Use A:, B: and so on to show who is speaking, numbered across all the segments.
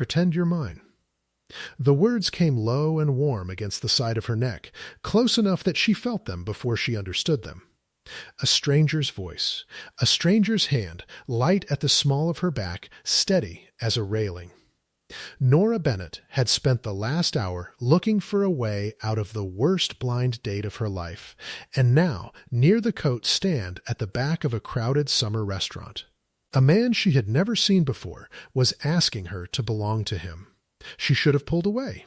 A: Pretend you're mine." The words came low and warm against the side of her neck, close enough that she felt them before she understood them. A stranger's voice, a stranger's hand, light at the small of her back, steady as a railing. Nora Bennett had spent the last hour looking for a way out of the worst blind date of her life, and now, near the coat stand at the back of a crowded summer restaurant. A man she had never seen before was asking her to belong to him. She should have pulled away.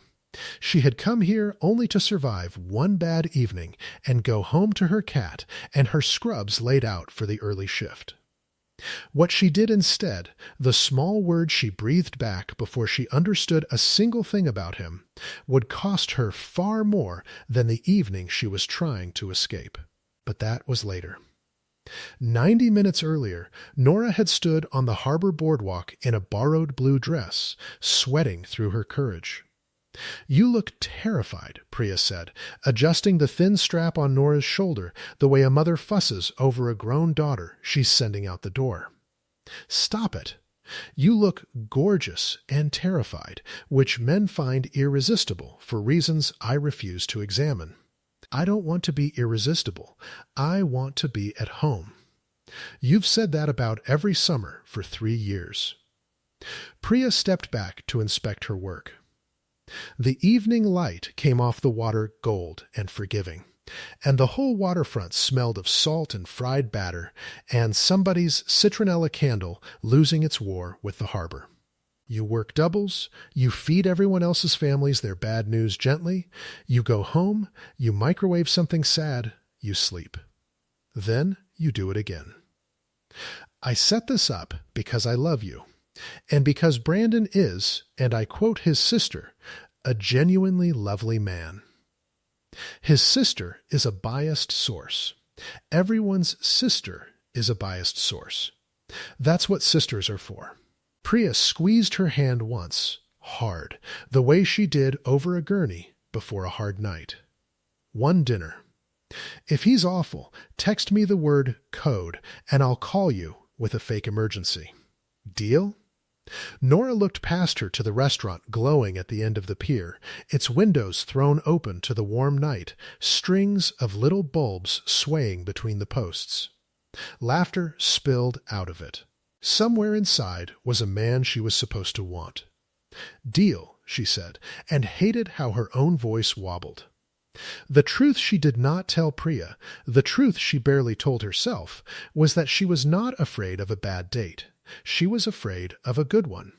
A: She had come here only to survive one bad evening and go home to her cat and her scrubs laid out for the early shift. What she did instead, the small words she breathed back before she understood a single thing about him, would cost her far more than the evening she was trying to escape. But that was later. 90 minutes earlier, Nora had stood on the harbor boardwalk in a borrowed blue dress, sweating through her courage. "You look terrified," Priya said, adjusting the thin strap on Nora's shoulder the way a mother fusses over a grown daughter she's sending out the door. "Stop it. You look gorgeous and terrified, which men find irresistible for reasons I refuse to examine. I don't want to be irresistible. I want to be at home. You've said that about every summer for 3 years." Priya stepped back to inspect her work. The evening light came off the water gold and forgiving, and the whole waterfront smelled of salt and fried batter and somebody's citronella candle losing its war with the harbor. You work doubles, you feed everyone else's families their bad news gently, you go home, you microwave something sad, you sleep. Then you do it again. I set this up because I love you, and because Brandon is, and I quote his sister, a genuinely lovely man. His sister is a biased source. Everyone's sister is a biased source. That's what sisters are for. Priya squeezed her hand once, hard, the way she did over a gurney before a hard night. One dinner. If he's awful, text me the word code, and I'll call you with a fake emergency. Deal? Nora looked past her to the restaurant glowing at the end of the pier, its windows thrown open to the warm night, strings of little bulbs swaying between the posts. Laughter spilled out of it. Somewhere inside was a man she was supposed to want. Deal, she said, and hated how her own voice wobbled. The truth she did not tell Priya, the truth she barely told herself, was that she was not afraid of a bad date. She was afraid of a good one.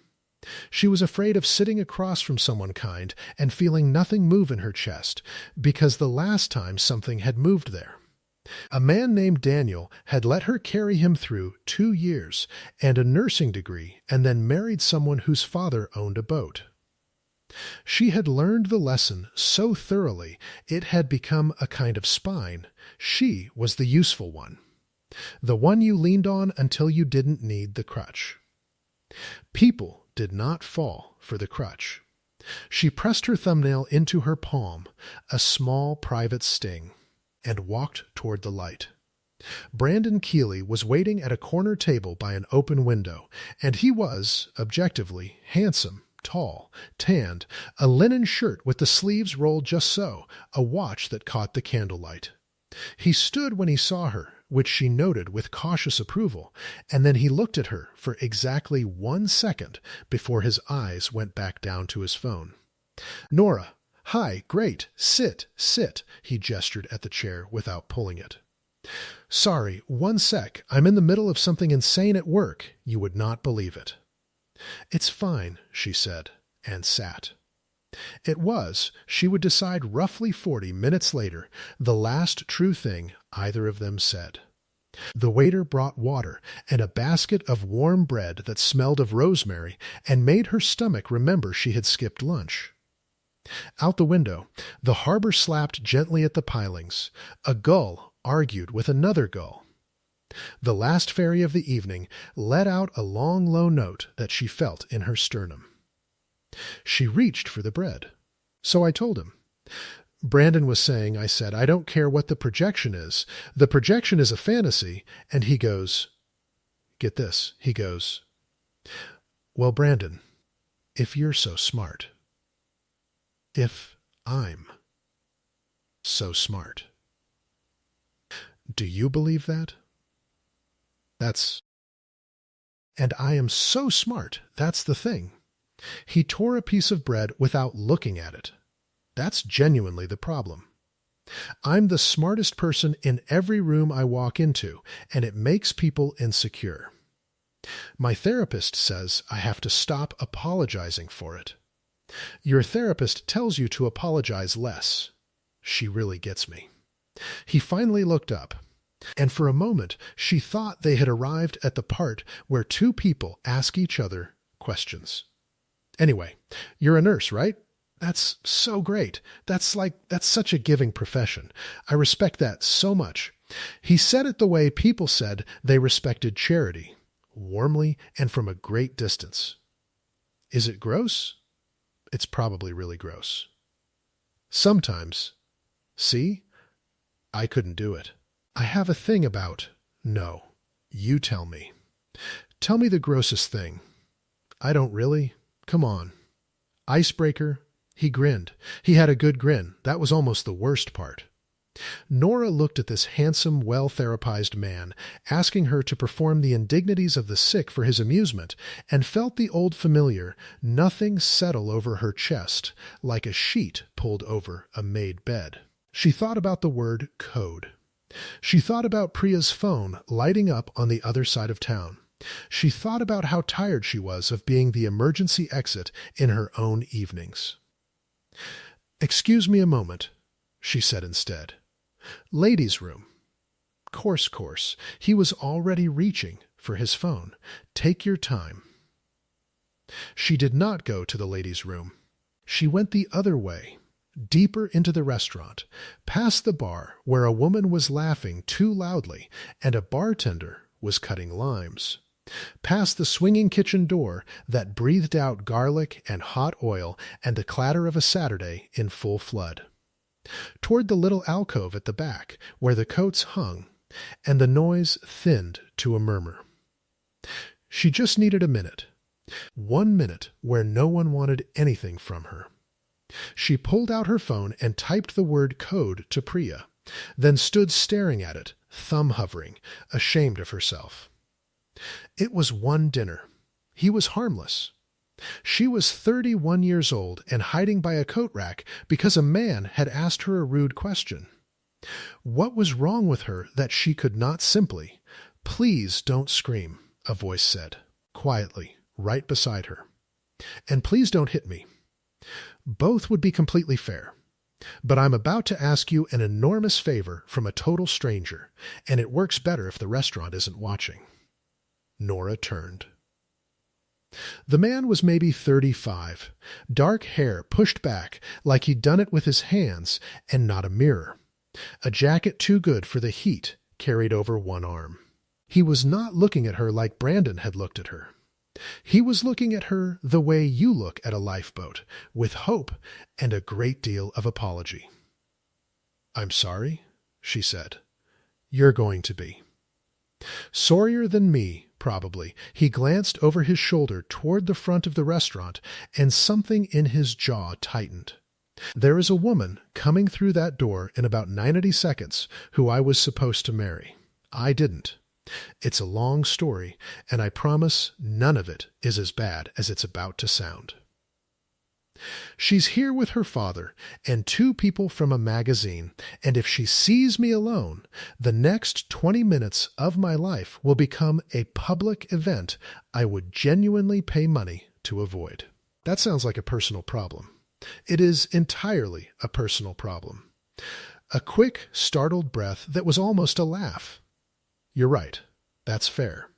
A: She was afraid of sitting across from someone kind and feeling nothing move in her chest, because the last time something had moved there. A man named Daniel had let her carry him through 2 years and a nursing degree and then married someone whose father owned a boat. She had learned the lesson so thoroughly it had become a kind of spine. She was the useful one. The one you leaned on until you didn't need the crutch. People did not fall for the crutch. She pressed her thumbnail into her palm, a small private sting, and walked toward the light. Brandon Keeley was waiting at a corner table by an open window, and he was, objectively, handsome, tall, tanned, a linen shirt with the sleeves rolled just so, a watch that caught the candlelight. He stood when he saw her, which she noted with cautious approval, and then he looked at her for exactly 1 second before his eyes went back down to his phone. "Nora, hi, great, sit, he gestured at the chair without pulling it. "Sorry, 1 sec, I'm in the middle of something insane at work. You would not believe it." "It's fine," she said, and sat. It was, she would decide roughly 40 minutes later, the last true thing either of them said. The waiter brought water and a basket of warm bread that smelled of rosemary and made her stomach remember she had skipped lunch. Out the window, the harbor slapped gently at the pilings. A gull argued with another gull. The last ferry of the evening let out a long, low note that she felt in her sternum. She reached for the bread. So I told him. Brandon was saying, I said, I don't care what the projection is. The projection is a fantasy. And he goes, get this, he goes, well, Brandon, If you're so smart. If I'm so smart. Do you believe that? And I am so smart, that's the thing. He tore a piece of bread without looking at it. That's genuinely the problem. I'm the smartest person in every room I walk into, and it makes people insecure. My therapist says I have to stop apologizing for it. Your therapist tells you to apologize less. She really gets me. He finally looked up, and for a moment she thought they had arrived at the part where two people ask each other questions. Anyway, you're a nurse, right? That's so great. That's such a giving profession. I respect that so much. He said it the way people said they respected charity, warmly and from a great distance. Is it gross? It's probably really gross. Sometimes. See? I couldn't do it. I have a thing about, no, you tell me. Tell me the grossest thing. I don't really. Come on. Icebreaker. He grinned. He had a good grin. That was almost the worst part. Nora looked at this handsome, well-therapized man, asking her to perform the indignities of the sick for his amusement, and felt the old familiar nothing settle over her chest, like a sheet pulled over a made bed. She thought about the word code. She thought about Priya's phone lighting up on the other side of town. She thought about how tired she was of being the emergency exit in her own evenings. "Excuse me a moment," she said instead. "Ladies' room." Course. He was already reaching for his phone. Take your time. She did not go to the ladies' room. She went the other way, deeper into the restaurant, past the bar where a woman was laughing too loudly and a bartender was cutting limes, past the swinging kitchen door that breathed out garlic and hot oil and the clatter of a Saturday in full flood, toward the little alcove at the back where the coats hung, and the noise thinned to a murmur. She just needed a minute. 1 minute where no one wanted anything from her. She pulled out her phone and typed the word code to Priya, then stood staring at it, thumb hovering, ashamed of herself. It was one dinner. He was harmless. She was 31 years old and hiding by a coat rack because a man had asked her a rude question. What was wrong with her that she could not simply, "Please don't scream," a voice said, quietly, right beside her. "And please don't hit me." Both would be completely fair. But I'm about to ask you an enormous favor from a total stranger, and it works better if the restaurant isn't watching. Nora turned. The man was maybe 35, dark hair pushed back like he'd done it with his hands and not a mirror. A jacket too good for the heat carried over one arm. He was not looking at her like Brandon had looked at her. He was looking at her the way you look at a lifeboat, with hope and a great deal of apology. "I'm sorry," she said. "You're going to be." Sorrier than me, probably, he glanced over his shoulder toward the front of the restaurant, and something in his jaw tightened. "There is a woman coming through that door in about 90 seconds who I was supposed to marry. I didn't. It's a long story, and I promise none of it is as bad as it's about to sound. She's here with her father and 2 people from a magazine, and if she sees me alone, the next 20 minutes of my life will become a public event I would genuinely pay money to avoid." That sounds like a personal problem. It is entirely a personal problem. A quick, startled breath that was almost a laugh. "You're right. That's fair."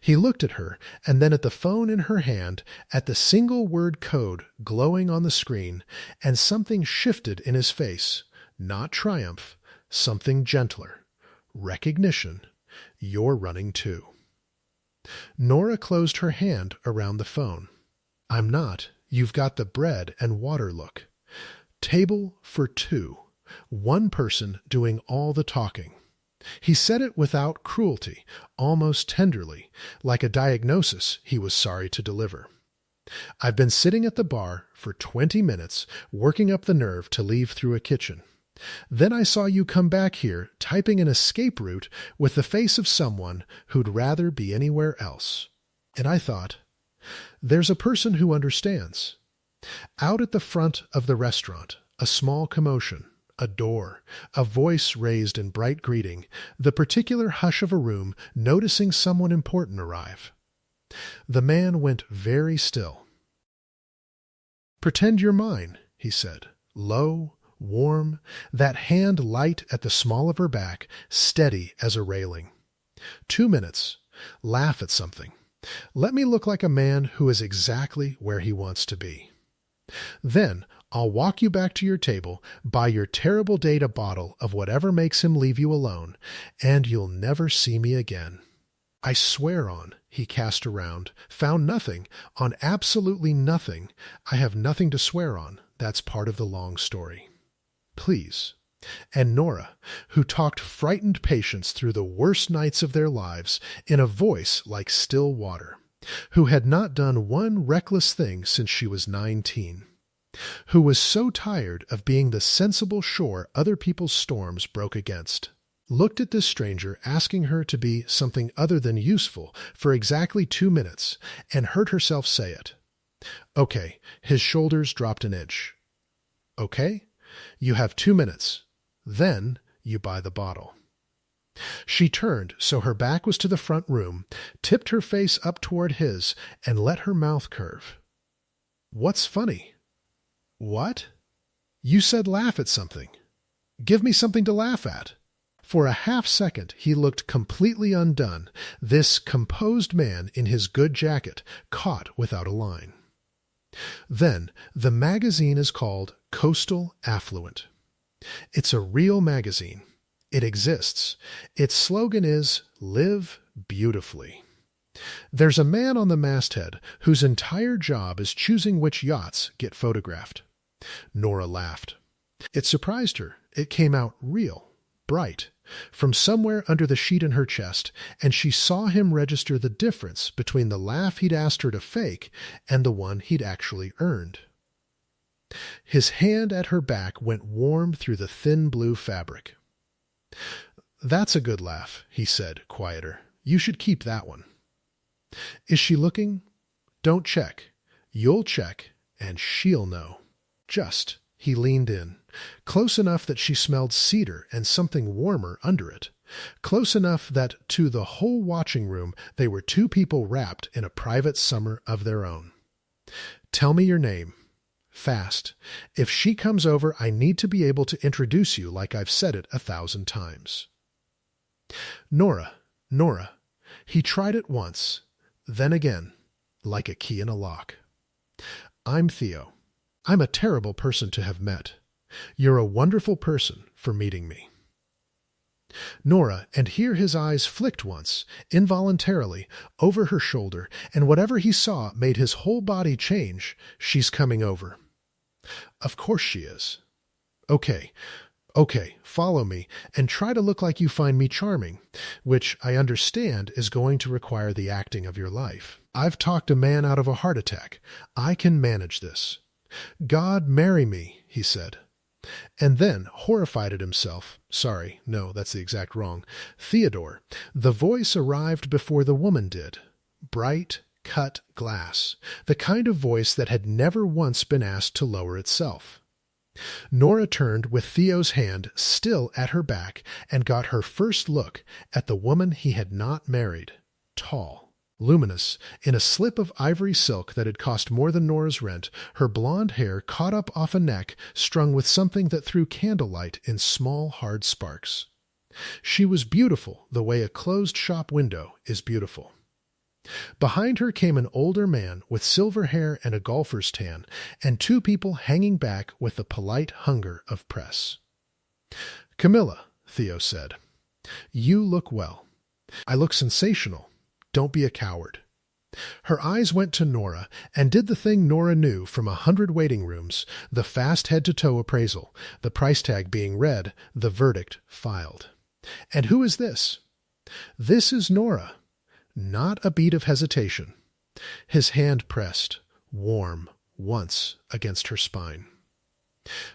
A: He looked at her, and then at the phone in her hand, at the single word code glowing on the screen, and something shifted in his face. Not triumph, something gentler. Recognition. You're running too. Nora closed her hand around the phone. "I'm not. You've got the bread and water look. Table for 2. One person doing all the talking." He said it without cruelty, almost tenderly, like a diagnosis he was sorry to deliver. I've been sitting at the bar for 20 minutes, working up the nerve to leave through a kitchen. Then I saw you come back here, typing an escape route with the face of someone who'd rather be anywhere else. And I thought, there's a person who understands. Out at the front of the restaurant, a small commotion, a door, a voice raised in bright greeting, the particular hush of a room noticing someone important arrive. The man went very still. "Pretend you're mine," he said, low, warm, that hand light at the small of her back, steady as a railing. 2 minutes. Laugh at something. Let me look like a man who is exactly where he wants to be. Then I'll walk you back to your table, buy your terrible date a bottle of whatever makes him leave you alone, and you'll never see me again. I swear on, he cast around, found nothing, on absolutely nothing. I have nothing to swear on. That's part of the long story. Please. And Nora, who talked frightened patience through the worst nights of their lives in a voice like still water, who had not done one reckless thing since she was 19, who was so tired of being the sensible shore other people's storms broke against, looked at this stranger asking her to be something other than useful for exactly 2 minutes and heard herself say it. Okay, his shoulders dropped an inch. Okay, you have 2 minutes. Then you buy the bottle. She turned so her back was to the front room, tipped her face up toward his, and let her mouth curve. What's funny? What? You said laugh at something. Give me something to laugh at. For a half-second he looked completely undone, this composed man in his good jacket, caught without a line. Then the magazine is called Coastal Affluent. It's a real magazine. It exists. Its slogan is, "Live Beautifully." There's a man on the masthead whose entire job is choosing which yachts get photographed. Nora laughed. It surprised her. It came out real, bright, from somewhere under the sheet in her chest, and she saw him register the difference between the laugh he'd asked her to fake and the one he'd actually earned. His hand at her back went warm through the thin blue fabric. "That's a good laugh," he said, quieter. "You should keep that one." "Is she looking?" "Don't check. You'll check, and she'll know." Just. He leaned in, close enough that she smelled cedar and something warmer under it, close enough that to the whole watching room they were two people wrapped in a private summer of their own. "Tell me your name. Fast. If she comes over, I need to be able to introduce you like I've said it 1,000 times. Nora. He tried it once, then again, like a key in a lock. "I'm Theo. I'm a terrible person to have met. You're a wonderful person for meeting me." Nora, and here his eyes flicked once, involuntarily, over her shoulder, and whatever he saw made his whole body change. "She's coming over." "Of course she is." Okay, follow me, and try to look like you find me charming, which I understand is going to require the acting of your life. I've talked a man out of a heart attack. I can manage this. "God marry me," he said. And then, horrified at himself, sorry, no, that's the exact wrong, Theodore, the voice arrived before the woman did. Bright, cut glass, the kind of voice that had never once been asked to lower itself. Nora turned with Theo's hand still at her back and got her first look at the woman he had not married, tall, luminous, in a slip of ivory silk that had cost more than Nora's rent, her blonde hair caught up off a neck strung with something that threw candlelight in small, hard sparks. She was beautiful the way a closed shop window is beautiful. Behind her came an older man with silver hair and a golfer's tan, and two people hanging back with the polite hunger of press. "Camilla," Theo said, "you look well. I look sensational. Don't be a coward." Her eyes went to Nora and did the thing Nora knew from 100 waiting rooms, the fast head-to-toe appraisal, the price tag being read, the verdict filed. "And who is this?" "This is Nora." Not a beat of hesitation. His hand pressed, warm, once against her spine.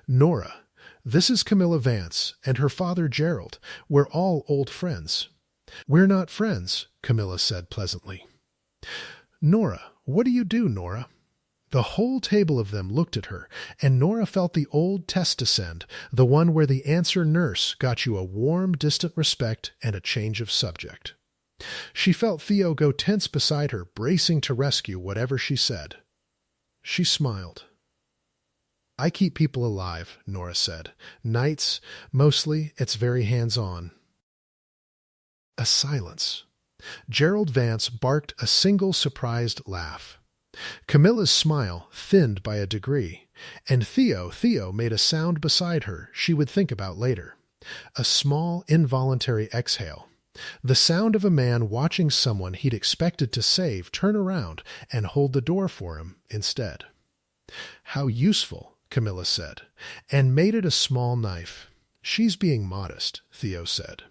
A: "Nora, this is Camilla Vance and her father Gerald. We're all old friends." "We're not friends," Camilla said pleasantly. "Nora, what do you do, Nora?" The whole table of them looked at her, and Nora felt the old test descend, the one where the answer nurse got you a warm, distant respect and a change of subject. She felt Theo go tense beside her, bracing to rescue whatever she said. She smiled. "I keep people alive," Nora said. "Nights, mostly, it's very hands-on." A silence. Gerald Vance barked a single surprised laugh. Camilla's smile thinned by a degree, and Theo made a sound beside her she would think about later. A small, involuntary exhale. The sound of a man watching someone he'd expected to save turn around and hold the door for him instead. "How useful," Camilla said, and made it a small knife. "She's being modest," Theo said.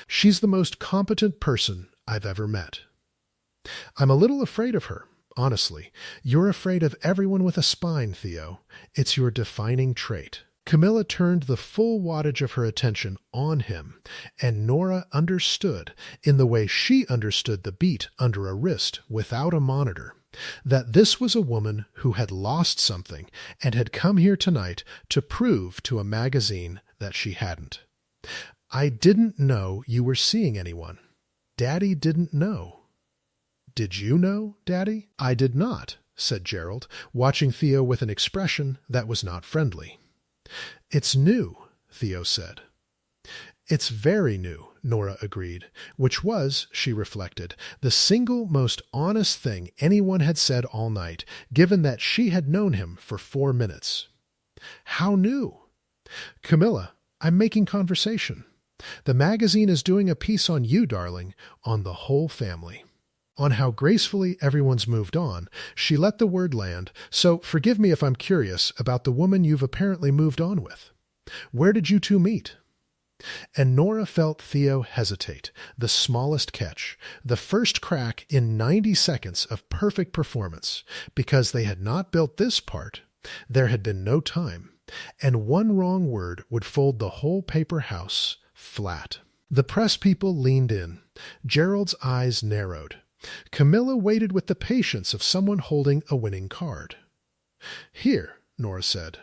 A: "She's the most competent person I've ever met." "I'm a little afraid of her. Honestly, you're afraid of everyone with a spine, Theo. It's your defining trait." Camilla turned the full wattage of her attention on him, and Nora understood, in the way she understood the beat under a wrist without a monitor, that this was a woman who had lost something and had come here tonight to prove to a magazine that she hadn't. "I didn't know you were seeing anyone. Daddy didn't know." "Did you know, Daddy?" "I did not," said Gerald, watching Theo with an expression that was not friendly. "It's new," Theo said. "It's very new," Nora agreed, which was, she reflected, the single most honest thing anyone had said all night, given that she had known him for 4 minutes. "How new?" "Camilla, I'm making conversation. The magazine is doing a piece on you, darling, on the whole family." On how gracefully everyone's moved on, she let the word land, "So forgive me if I'm curious about the woman you've apparently moved on with. Where did you two meet?" And Nora felt Theo hesitate, the smallest catch, the first crack in 90 seconds of perfect performance, because they had not built this part. There had been no time, and one wrong word would fold the whole paper house flat. The press people leaned in. Gerald's eyes narrowed. Camilla waited with the patience of someone holding a winning card. "Here," Nora said.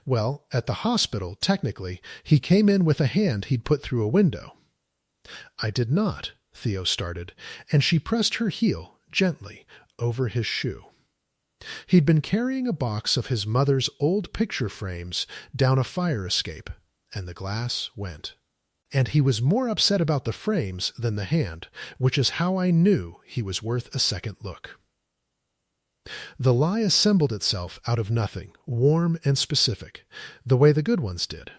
A: "Well, at the hospital, technically, he came in with a hand he'd put through a window." "I did not," Theo started, and she pressed her heel, gently, over his shoe. He'd been carrying a box of his mother's old picture frames down a fire escape, and the glass went. And he was more upset about the frames than the hand, which is how I knew he was worth a second look. The lie assembled itself out of nothing, warm and specific, the way the good ones did.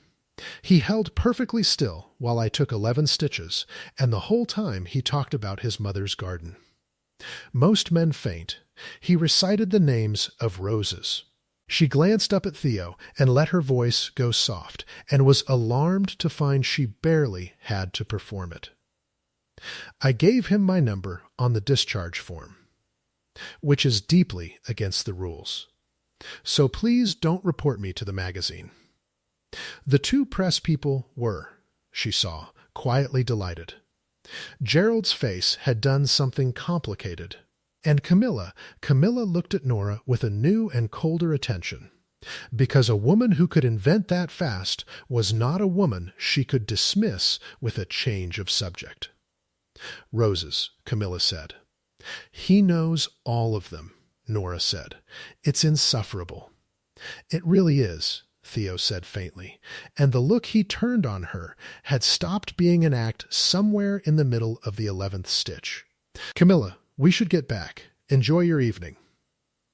A: He held perfectly still while I took 11 stitches, and the whole time he talked about his mother's garden. Most men faint. He recited the names of roses. She glanced up at Theo and let her voice go soft, and was alarmed to find she barely had to perform it. "I gave him my number on the discharge form, which is deeply against the rules. So please don't report me to the magazine." The two press people were, she saw, quietly delighted. Gerald's face had done something complicated. And Camilla looked at Nora with a new and colder attention, because a woman who could invent that fast was not a woman she could dismiss with a change of subject. "Roses," Camilla said. "He knows all of them," Nora said. "It's insufferable." "It really is," Theo said faintly, and the look he turned on her had stopped being an act somewhere in the middle of the 11th stitch. "Camilla, we should get back. Enjoy your evening."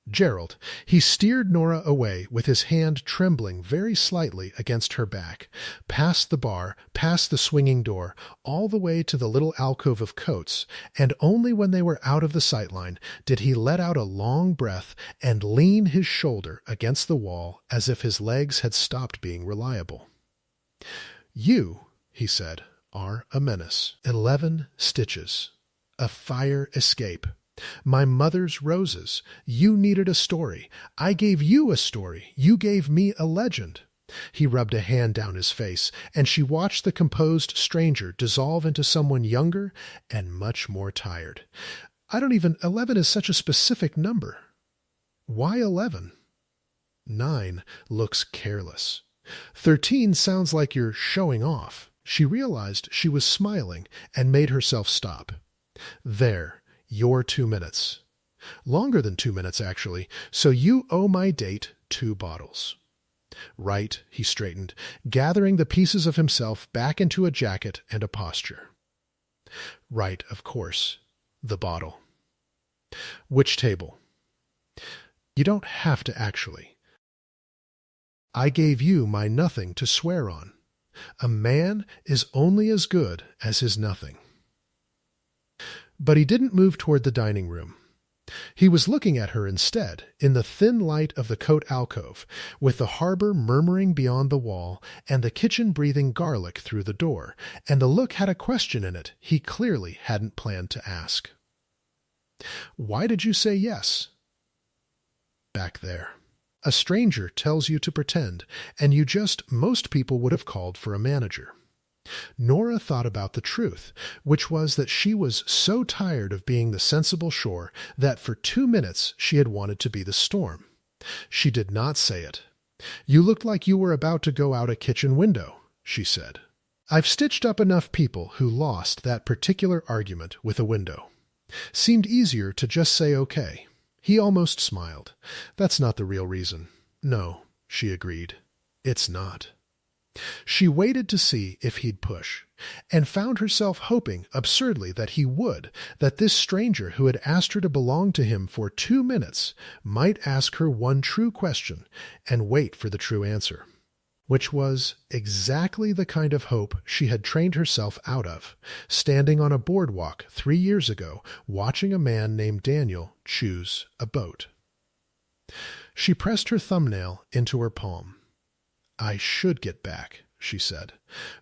A: "Gerald," he steered Nora away with his hand trembling very slightly against her back, past the bar, past the swinging door, all the way to the little alcove of coats, and only when they were out of the sightline did he let out a long breath and lean his shoulder against the wall as if his legs had stopped being reliable. "You," he said, "are a menace. 11 stitches. A fire escape. My mother's roses. You needed a story. I gave you a story. You gave me a legend. He rubbed a hand down his face, and she watched the composed stranger dissolve into someone younger and much more tired. 11 is such a specific number. Why 11? 9 looks careless. 13 sounds like you're showing off. She realized she was smiling and made herself stop. There, your 2 minutes. Longer than 2 minutes, actually, so you owe my date 2 bottles. Right, he straightened, gathering the pieces of himself back into a jacket and a posture. Right, of course. The bottle. Which table? You don't have to actually. I gave you my nothing to swear on. A man is only as good as his nothing. But he didn't move toward the dining room. He was looking at her instead, in the thin light of the coat alcove, with the harbor murmuring beyond the wall and the kitchen breathing garlic through the door, and the look had a question in it he clearly hadn't planned to ask. Why did you say yes? Back there. A stranger tells you to pretend, and most people would have called for a manager. Nora thought about the truth, which was that she was so tired of being the sensible shore that for 2 minutes she had wanted to be the storm. She did not say it. You looked like you were about to go out a kitchen window, she said. I've stitched up enough people who lost that particular argument with a window. Seemed easier to just say okay. He almost smiled. That's not the real reason. No, she agreed. It's not. She waited to see if he'd push, and found herself hoping absurdly that he would, that this stranger who had asked her to belong to him for 2 minutes might ask her one true question and wait for the true answer, which was exactly the kind of hope she had trained herself out of, standing on a boardwalk 3 years ago, watching a man named Daniel choose a boat. She pressed her thumbnail into her palm. I should get back, she said.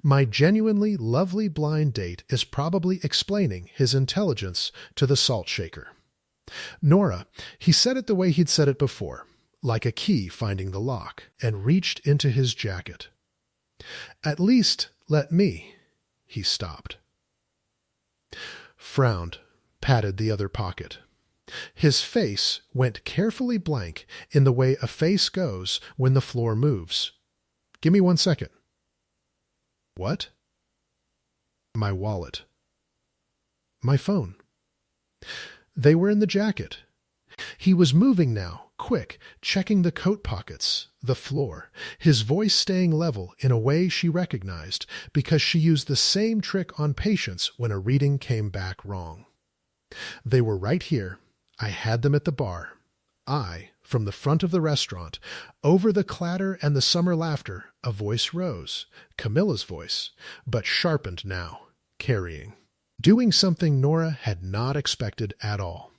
A: My genuinely lovely blind date is probably explaining his intelligence to the salt shaker. Nora, he said it the way he'd said it before, like a key finding the lock, and reached into his jacket. At least let me. He stopped. Frowned, patted the other pocket. His face went carefully blank in the way a face goes when the floor moves. Give me 1 second. What? My wallet. My phone. They were in the jacket. He was moving now, quick, checking the coat pockets, the floor, his voice staying level in a way she recognized because she used the same trick on patients when a reading came back wrong. They were right here. I had them at the bar. From the front of the restaurant, over the clatter and the summer laughter, a voice rose, Camilla's voice, but sharpened now, carrying. Doing something Nora had not expected at all.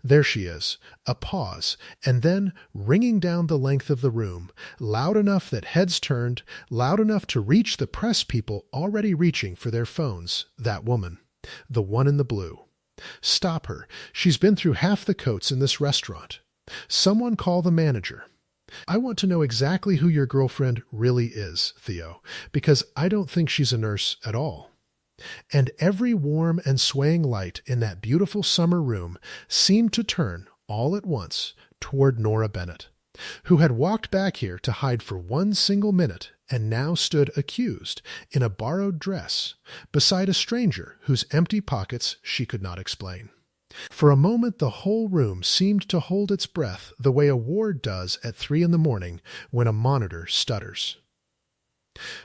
A: There she is, a pause, and then ringing down the length of the room, loud enough that heads turned, loud enough to reach the press people already reaching for their phones, that woman, the one in the blue. Stop her. She's been through half the coats in this restaurant. Someone call the manager. I want to know exactly who your girlfriend really is, Theo, because I don't think she's a nurse at all. And every warm and swaying light in that beautiful summer room seemed to turn, all at once, toward Nora Bennett, who had walked back here to hide for 1 single minute and now stood accused, in a borrowed dress, beside a stranger whose empty pockets she could not explain. For a moment the whole room seemed to hold its breath the way a ward does at 3 a.m. when a monitor stutters.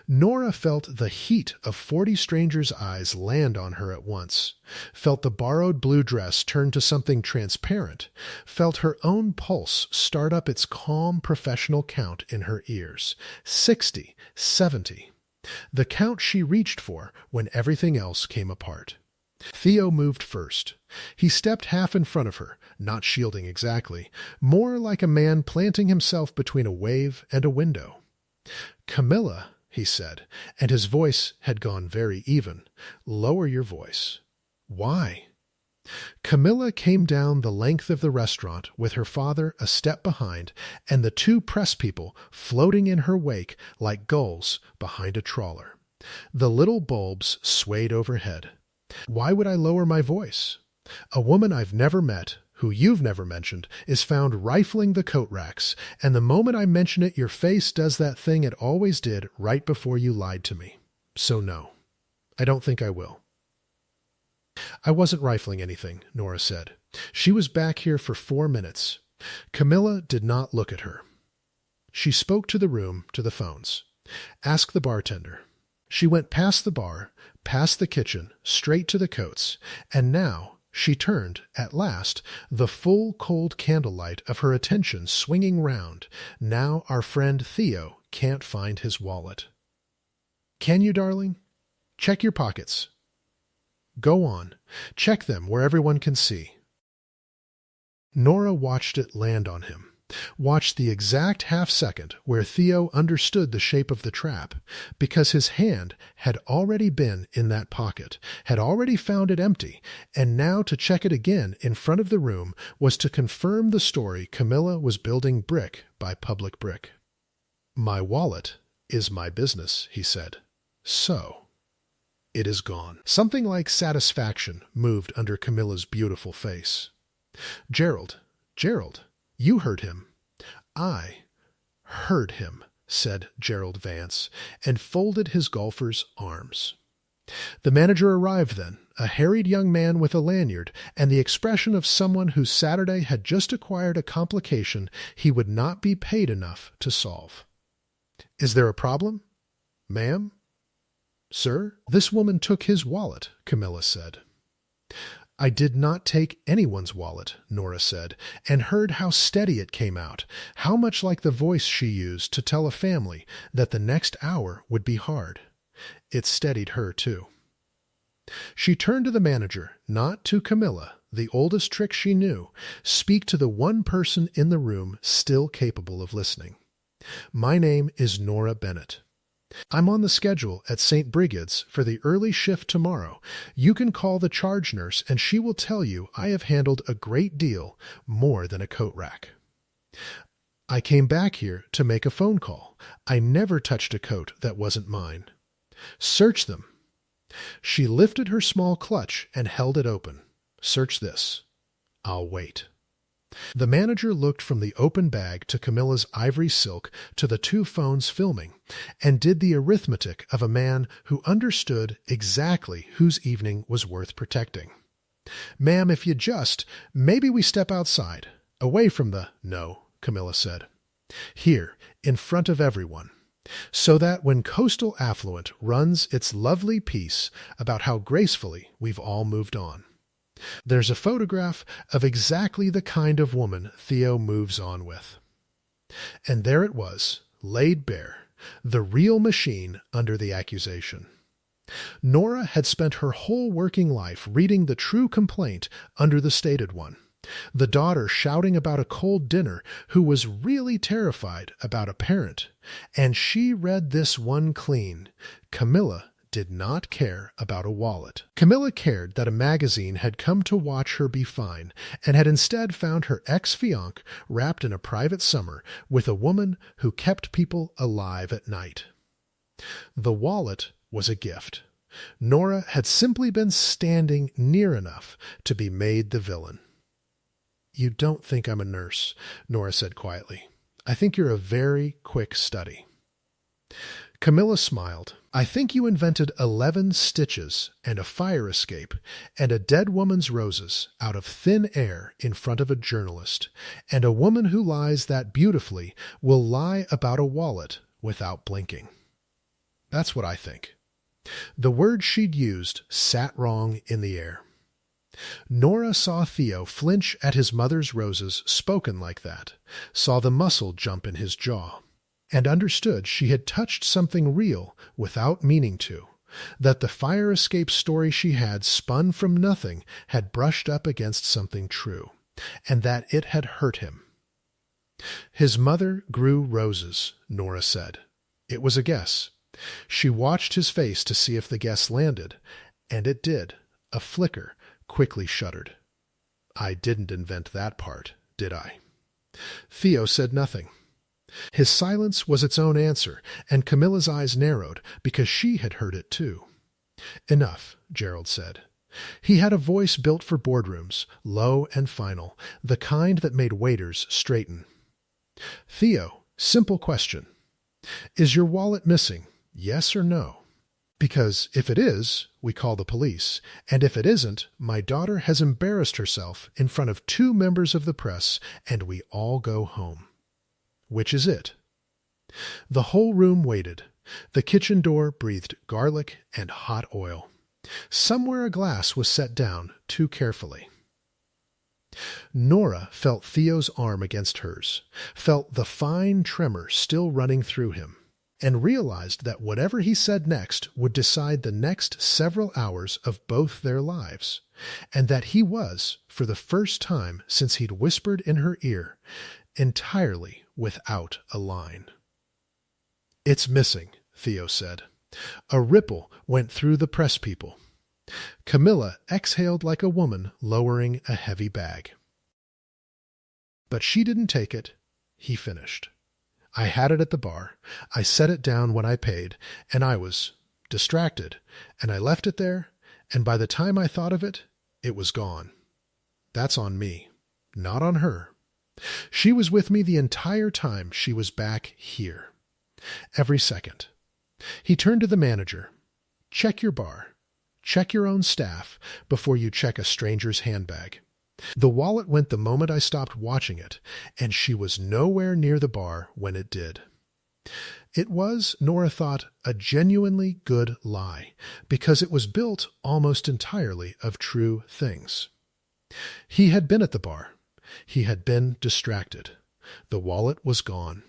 A: Nora felt the heat of 40 strangers' eyes land on her at once, felt the borrowed blue dress turn to something transparent, felt her own pulse start up its calm professional count in her ears. 60, 70. The count she reached for when everything else came apart. Theo moved first. He stepped half in front of her, not shielding exactly, more like a man planting himself between a wave and a window. Camilla, he said, and his voice had gone very even. Lower your voice. Why? Camilla came down the length of the restaurant with her father a step behind and the two press people floating in her wake like gulls behind a trawler. The little bulbs swayed overhead. Why would I lower my voice? A woman I've never met, who you've never mentioned, is found rifling the coat racks, and the moment I mention it, your face does that thing it always did right before you lied to me. So no, I don't think I will. I wasn't rifling anything, Nora said. She was back here for 4 minutes. Camilla did not look at her. She spoke to the room, to the phones. Ask the bartender. She went past the bar, past the kitchen, straight to the coats, and now she turned, at last, the full cold candlelight of her attention swinging round. Now our friend Theo can't find his wallet. Can you, darling? Check your pockets. Go on. Check them where everyone can see. Nora watched it land on him, watched the exact half-second where Theo understood the shape of the trap, because his hand had already been in that pocket, had already found it empty, and now to check it again in front of the room was to confirm the story Camilla was building brick by public brick. My wallet is my business, he said. So it is gone. Something like satisfaction moved under Camilla's beautiful face. Gerald, you heard him. I heard him, said Gerald Vance, and folded his golfer's arms. The manager arrived then, a harried young man with a lanyard, and the expression of someone whose Saturday had just acquired a complication he would not be paid enough to solve. Is there a problem? Ma'am? Sir? This woman took his wallet, Camilla said. I did not take anyone's wallet, Nora said, and heard how steady it came out, how much like the voice she used to tell a family that the next hour would be hard. It steadied her, too. She turned to the manager, not to Camilla, the oldest trick she knew, speak to the one person in the room still capable of listening. My name is Nora Bennett. I'm on the schedule at St. Brigid's for the early shift tomorrow. You can call the charge nurse and she will tell you I have handled a great deal more than a coat rack. I came back here to make a phone call. I never touched a coat that wasn't mine. Search them. She lifted her small clutch and held it open. Search this. I'll wait. The manager looked from the open bag to Camilla's ivory silk to the two phones filming, and did the arithmetic of a man who understood exactly whose evening was worth protecting. Ma'am, if you just, maybe we step outside, away from the— No, Camilla said. Here, in front of everyone, so that when coastal affluent runs its lovely piece about how gracefully we've all moved on. There's a photograph of exactly the kind of woman Theo moves on with. And there it was, laid bare, the real machine under the accusation. Nora had spent her whole working life reading the true complaint under the stated one. The daughter shouting about a cold dinner who was really terrified about a parent. And she read this one clean. Camilla did not care about a wallet. Camilla cared that a magazine had come to watch her be fine, and had instead found her ex-fiancé wrapped in a private summer with a woman who kept people alive at night. The wallet was a gift. Nora had simply been standing near enough to be made the villain. You don't think I'm a nurse, Nora said quietly. I think you're a very quick study. Camilla smiled. I think you invented 11 stitches and a fire escape and a dead woman's roses out of thin air in front of a journalist, and a woman who lies that beautifully will lie about a wallet without blinking. That's what I think. The word she'd used sat wrong in the air. Nora saw Theo flinch at his mother's roses spoken like that, saw the muscle jump in his jaw, and understood she had touched something real without meaning to, that the fire escape story she had spun from nothing had brushed up against something true, and that it had hurt him. His mother grew roses, Nora said. It was a guess. She watched his face to see if the guess landed, and it did, a flicker, quickly shuddered. I didn't invent that part, did I? Theo said nothing. His silence was its own answer, and Camilla's eyes narrowed because she had heard it too. Enough, Gerald said. He had a voice built for boardrooms, low and final, the kind that made waiters straighten. Theo, simple question. Is your wallet missing, yes or no? Because if it is, we call the police, and if it isn't, my daughter has embarrassed herself in front of 2 members of the press, and we all go home. Which is it? The whole room waited. The kitchen door breathed garlic and hot oil. Somewhere a glass was set down too carefully. Nora felt Theo's arm against hers, felt the fine tremor still running through him, and realized that whatever he said next would decide the next several hours of both their lives, and that he was, for the first time since he'd whispered in her ear, entirely without a line. It's missing, Theo said. A ripple went through the press people. Camilla exhaled like a woman lowering a heavy bag. But she didn't take it. He finished. I had it at the bar. I set it down when I paid, and I was distracted, and I left it there, and by the time I thought of it, it was gone. That's on me, not on her. She was with me the entire time she was back here. Every second. He turned to the manager. Check your bar. Check your own staff before you check a stranger's handbag. The wallet went the moment I stopped watching it, and she was nowhere near the bar when it did. It was, Nora thought, a genuinely good lie, because it was built almost entirely of true things. He had been at the bar. He had been distracted. The wallet was gone.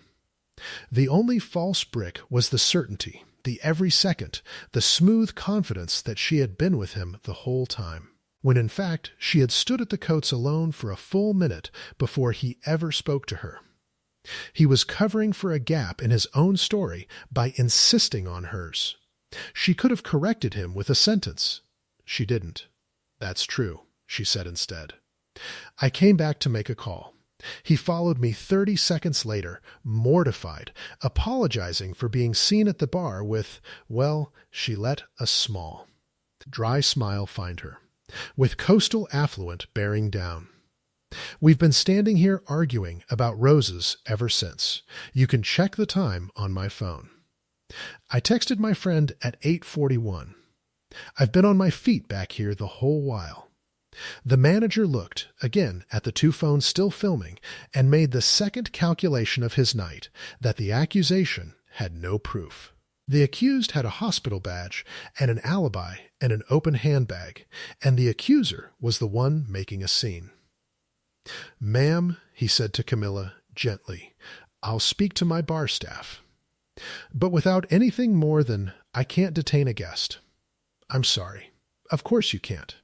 A: The only false brick was the certainty, the every second, the smooth confidence that she had been with him the whole time, when in fact she had stood at the Coates alone for a full minute before he ever spoke to her. He was covering for a gap in his own story by insisting on hers. She could have corrected him with a sentence. She didn't. That's true, she said instead. I came back to make a call. He followed me 30 seconds later, mortified, apologizing for being seen at the bar with, well, she let a small, dry smile find her, with coastal affluent bearing down. We've been standing here arguing about roses ever since. You can check the time on my phone. I texted my friend at 8:41. I've been on my feet back here the whole while. The manager looked, again, at the 2 phones still filming, and made the second calculation of his night, that the accusation had no proof. The accused had a hospital badge and an alibi and an open handbag, and the accuser was the one making a scene. Ma'am, he said to Camilla, gently, I'll speak to my bar staff. But without anything more than, I can't detain a guest. I'm sorry. Of course you can't.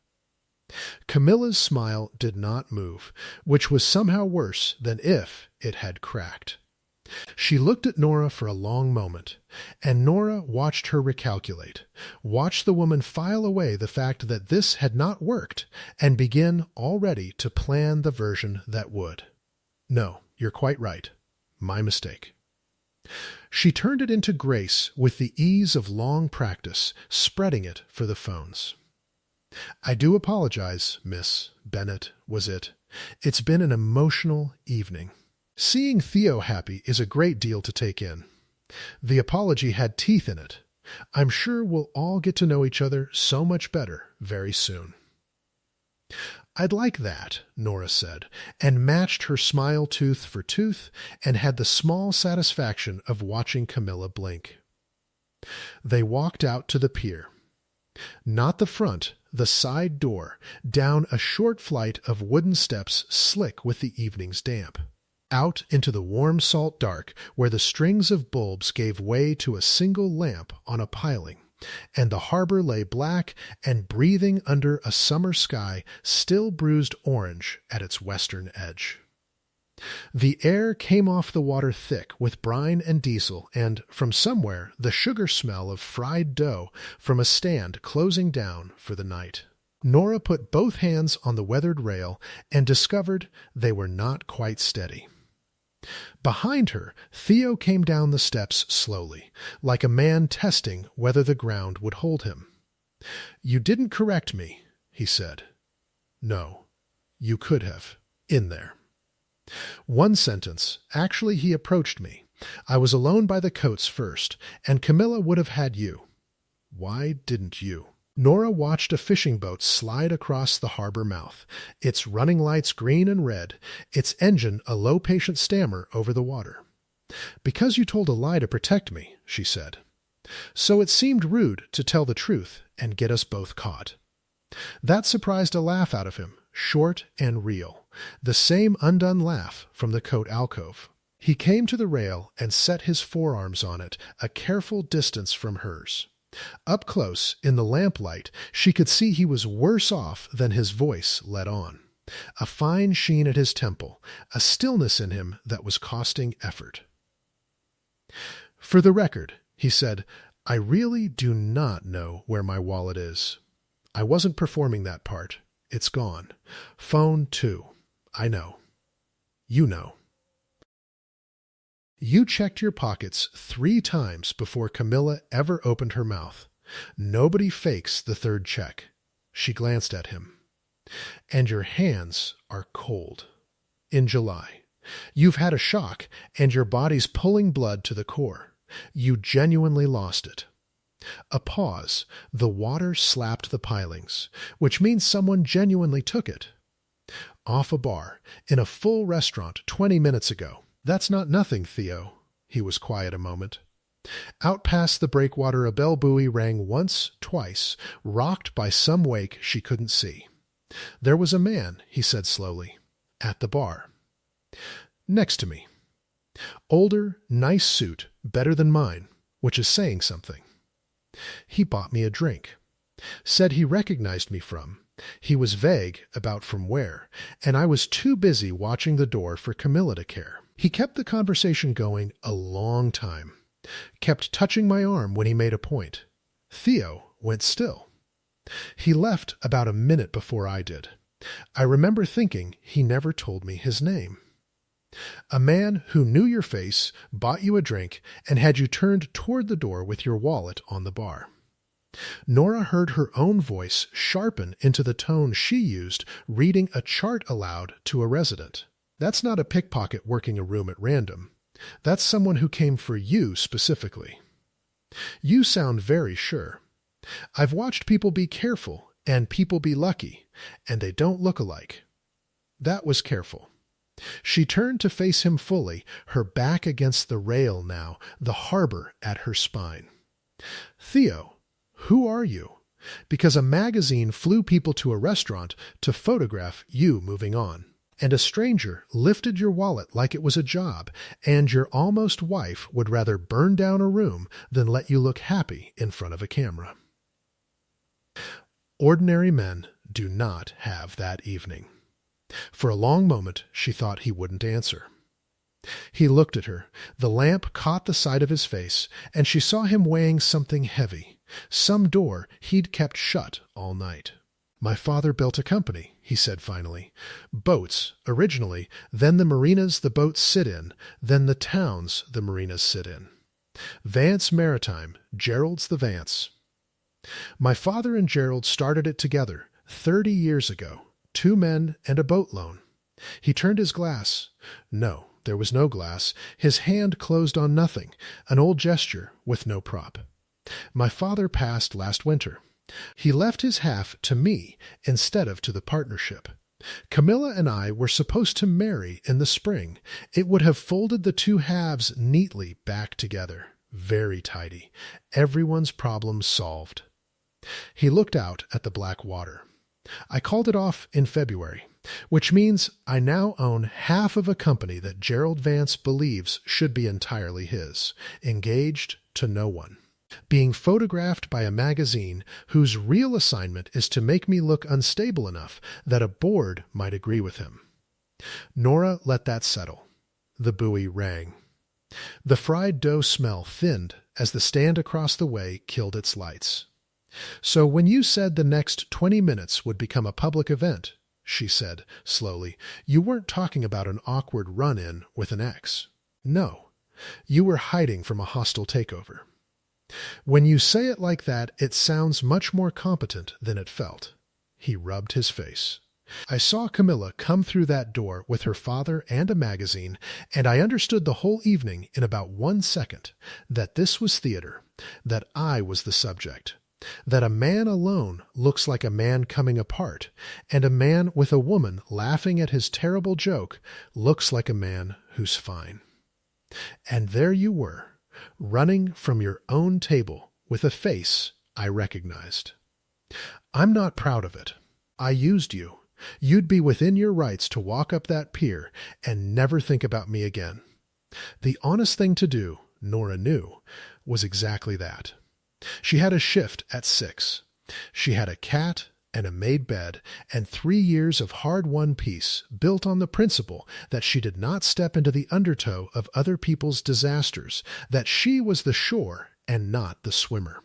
A: Camilla's smile did not move, which was somehow worse than if it had cracked. She looked at Nora for a long moment, and Nora watched her recalculate, watched the woman file away the fact that this had not worked, and begin already to plan the version that would. No, you're quite right. My mistake. She turned it into grace with the ease of long practice, spreading it for the phones. I do apologize, Miss Bennett, was it? It's been an emotional evening. Seeing Theo happy is a great deal to take in. The apology had teeth in it. I'm sure we'll all get to know each other so much better very soon. I'd like that, Nora said, and matched her smile tooth for tooth, and had the small satisfaction of watching Camilla blink. They walked out to the pier. Not the front, the side door, down a short flight of wooden steps slick with the evening's damp. Out into the warm salt dark where the strings of bulbs gave way to a single lamp on a piling, and the harbor lay black and breathing under a summer sky still bruised orange at its western edge. The air came off the water thick with brine and diesel and, from somewhere, the sugar smell of fried dough from a stand closing down for the night. Nora put both hands on the weathered rail and discovered they were not quite steady. Behind her, Theo came down the steps slowly, like a man testing whether the ground would hold him. "You didn't correct me," he said. "No, you could have, in there." One sentence. Actually, he approached me. "I was alone by the coats first, and Camilla would have had you. Why didn't you?" Nora watched a fishing boat slide across the harbor mouth, its running lights green and red, its engine a low patient stammer over the water. "Because you told a lie to protect me," she said. So it seemed rude to tell the truth and get us both caught. That surprised a laugh out of him, short and real, the same undone laugh from the coat alcove. He came to the rail and set his forearms on it, a careful distance from hers. Up close, in the lamplight, she could see he was worse off than his voice let on. A fine sheen at his temple, a stillness in him that was costing effort. "For the record," he said, "I really do not know where my wallet is. I wasn't performing that part. It's gone. Phone, too. I know. You know. You checked your pockets 3 times before Camilla ever opened her mouth. Nobody fakes the 3rd check." She glanced at him. "And your hands are cold. In July. You've had a shock, and your body's pulling blood to the core. You genuinely lost it." A pause. The water slapped the pilings, which means someone genuinely took it. "Off a bar, in a full restaurant 20 minutes ago. That's not nothing, Theo." He was quiet a moment. "Out past the breakwater a bell buoy rang once, twice, rocked by some wake she couldn't see. There was a man," he said slowly, "at the bar. Next to me. Older, nice suit, better than mine, which is saying something. He bought me a drink. Said he recognized me from. He was vague about from where, and I was too busy watching the door for Camilla to care. He kept the conversation going a long time. Kept touching my arm when he made a point. Theo went still. He left about a minute before I did. I remember thinking he never told me his name. A man who knew your face, bought you a drink, and had you turned toward the door with your wallet on the bar." Nora heard her own voice sharpen into the tone she used reading a chart aloud to a resident. "That's not a pickpocket working a room at random. That's someone who came for you specifically. You sound very sure. I've watched people be careful and people be lucky, and they don't look alike. That was careful." She turned to face him fully, her back against the rail now, the harbor at her spine. "Theo, who are you? Because a magazine flew people to a restaurant to photograph you moving on. And a stranger lifted your wallet like it was a job, and your almost wife would rather burn down a room than let you look happy in front of a camera." Ordinary men do not have that evening. For a long moment she thought he wouldn't answer. He looked at her. The lamp caught the side of his face, and she saw him weighing something heavy, some door he'd kept shut all night. "My father built a company," he said finally. "Boats, originally, then the marinas the boats sit in, then the towns the marinas sit in. Vance Maritime, Gerald's the Vance. My father and Gerald started it together 30 years ago, 2 men and a boat loan." He turned his glass. No, there was no glass. His hand closed on nothing, an old gesture with no prop. "My father passed last winter. He left his half to me instead of to the partnership. Camilla and I were supposed to marry in the spring. It would have folded the 2 halves neatly back together. Very tidy. Everyone's problems solved." He looked out at the black water. "I called it off in February, which means I now own half of a company that Gerald Vance believes should be entirely his, engaged to no one. Being photographed by a magazine whose real assignment is to make me look unstable enough that a board might agree with him." Nora let that settle. The buoy rang. The fried dough smell thinned as the stand across the way killed its lights. So when you said the next 20 minutes would become a public event, she said slowly, you weren't talking about an awkward run-in with an ex. No, you were hiding from a hostile takeover. When you say it like that, it sounds much more competent than it felt. He rubbed his face. I saw Camilla come through that door with her father and a magazine, and I understood the whole evening in about 1 second that this was theater, that I was the subject, that a man alone looks like a man coming apart, and a man with a woman laughing at his terrible joke looks like a man who's fine. And there you were, running from your own table with a face I recognized. I'm not proud of it. I used you. You'd be within your rights to walk up that pier and never think about me again. The honest thing to do, Nora knew, was exactly that. She had a shift at 6. She had a cat and a made bed and 3 years of hard-won peace built on the principle that she did not step into the undertow of other people's disasters, that she was the shore and not the swimmer.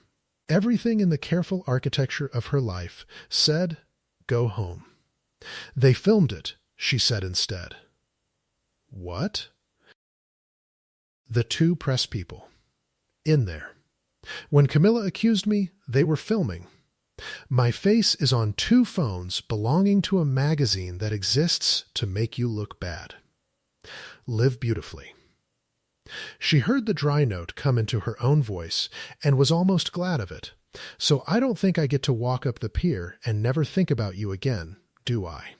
A: Everything in the careful architecture of her life said, "Go home." They filmed it, she said instead. What? The 2 press people. In there. When Camilla accused me, they were filming. My face is on 2 phones belonging to a magazine that exists to make you look bad. Live beautifully. She heard the dry note come into her own voice and was almost glad of it. So I don't think I get to walk up the pier and never think about you again, do I?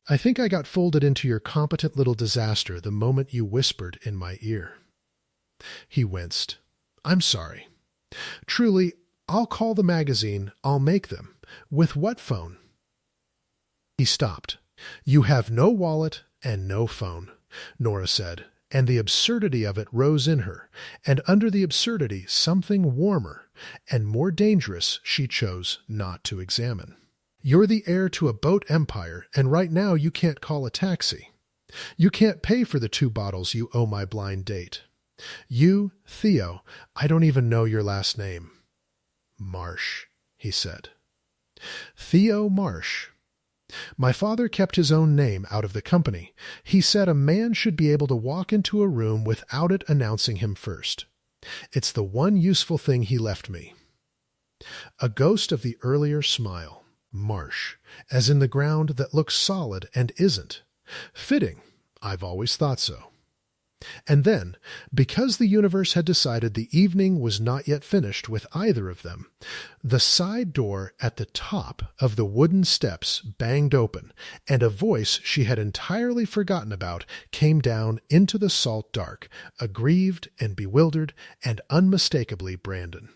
A: I think I got folded into your competent little disaster the moment you whispered in my ear. He winced. I'm sorry. Truly, I'll call the magazine, I'll make them. With what phone? He stopped. You have no wallet and no phone, Nora said, and the absurdity of it rose in her, and under the absurdity something warmer and more dangerous she chose not to examine. You're the heir to a boat empire, and right now you can't call a taxi. You can't pay for the 2 bottles you owe my blind date. You, Theo, I don't even know your last name. Marsh, he said. Theo Marsh. My father kept his own name out of the company. He said a man should be able to walk into a room without it announcing him first. It's the one useful thing he left me. A ghost of the earlier smile. Marsh, as in the ground that looks solid and isn't. Fitting. I've always thought so. And then, because the universe had decided the evening was not yet finished with either of them, the side door at the top of the wooden steps banged open, and a voice she had entirely forgotten about came down into the salt dark, aggrieved and bewildered and unmistakably Brandon.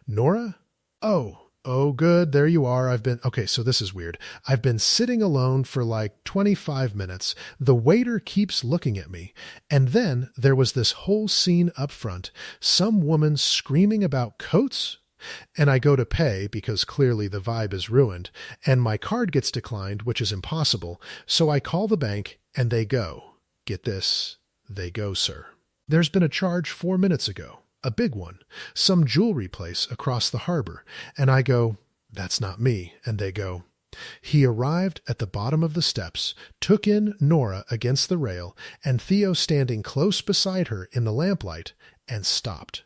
A: Nora? Oh, good, there you are. Okay, so this is weird. I've been sitting alone for like 25 minutes. The waiter keeps looking at me. And then there was this whole scene up front, some woman screaming about coats. And I go to pay because clearly the vibe is ruined, and my card gets declined, which is impossible. So I call the bank and they go. Get this, they go, sir. There's been a charge 4 minutes ago. A big one, some jewelry place across the harbor, and I go, that's not me, and they go. He arrived at the bottom of the steps, took in Nora against the rail, and Theo standing close beside her in the lamplight, and stopped.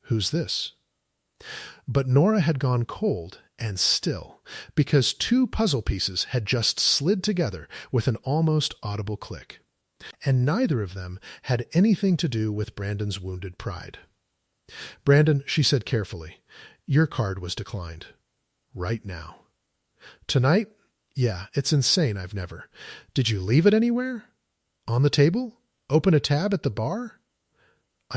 A: Who's this? But Nora had gone cold and still, because 2 puzzle pieces had just slid together with an almost audible click. And neither of them had anything to do with Brandon's wounded pride. Brandon, she said carefully, your card was declined. Right now. Tonight? Yeah, it's insane, I've never. Did you leave it anywhere? On the table? Open a tab at the bar?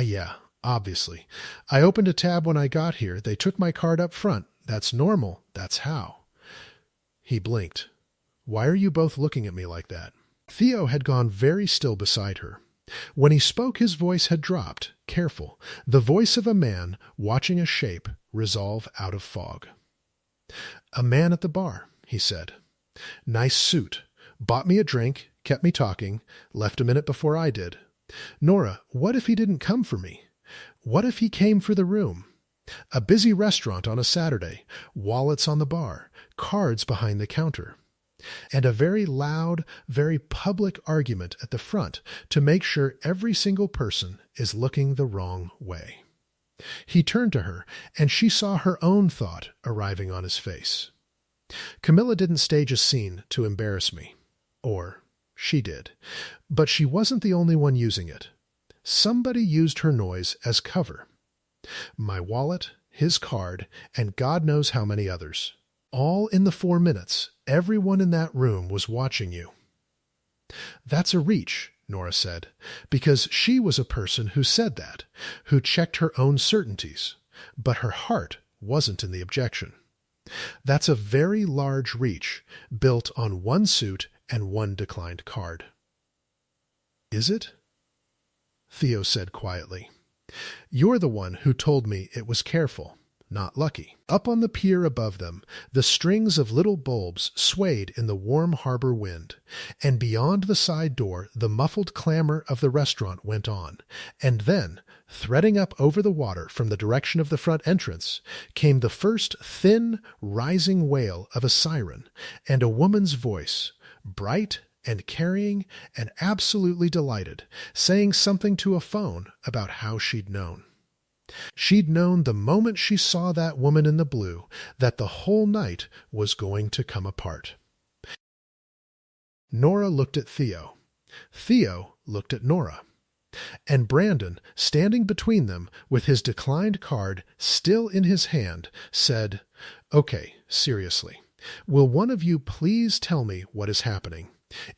A: Yeah, obviously. I opened a tab when I got here. They took my card up front. That's normal. That's how. He blinked. Why are you both looking at me like that? Theo had gone very still beside her. When he spoke, his voice had dropped, careful, the voice of a man watching a shape resolve out of fog. A man at the bar, he said. Nice suit. Bought me a drink, kept me talking, left a minute before I did. Nora, what if he didn't come for me? What if he came for the room? A busy restaurant on a Saturday, wallets on the bar, cards behind the counter, and a very loud, very public argument at the front to make sure every single person is looking the wrong way. He turned to her, and she saw her own thought arriving on his face. Camilla didn't stage a scene to embarrass me. Or she did. But she wasn't the only one using it. Somebody used her noise as cover. My wallet, his card, and God knows how many others. All in the 4 minutes, everyone in that room was watching you. That's a reach, Nora said, because she was a person who said that, who checked her own certainties, but her heart wasn't in the objection. That's a very large reach, built on one suit and one declined card. Is it? Theo said quietly. You're the one who told me it was careful, not lucky. Up on the pier above them, the strings of little bulbs swayed in the warm harbor wind, and beyond the side door the muffled clamor of the restaurant went on, and then, threading up over the water from the direction of the front entrance, came the first thin, rising wail of a siren, and a woman's voice, bright and carrying and absolutely delighted, saying something to a phone about how she'd known. She'd known the moment she saw that woman in the blue that the whole night was going to come apart. Nora looked at Theo. Theo looked at Nora. And Brandon, standing between them with his declined card still in his hand, said, "Okay, seriously, will one of you please tell me what is happening?"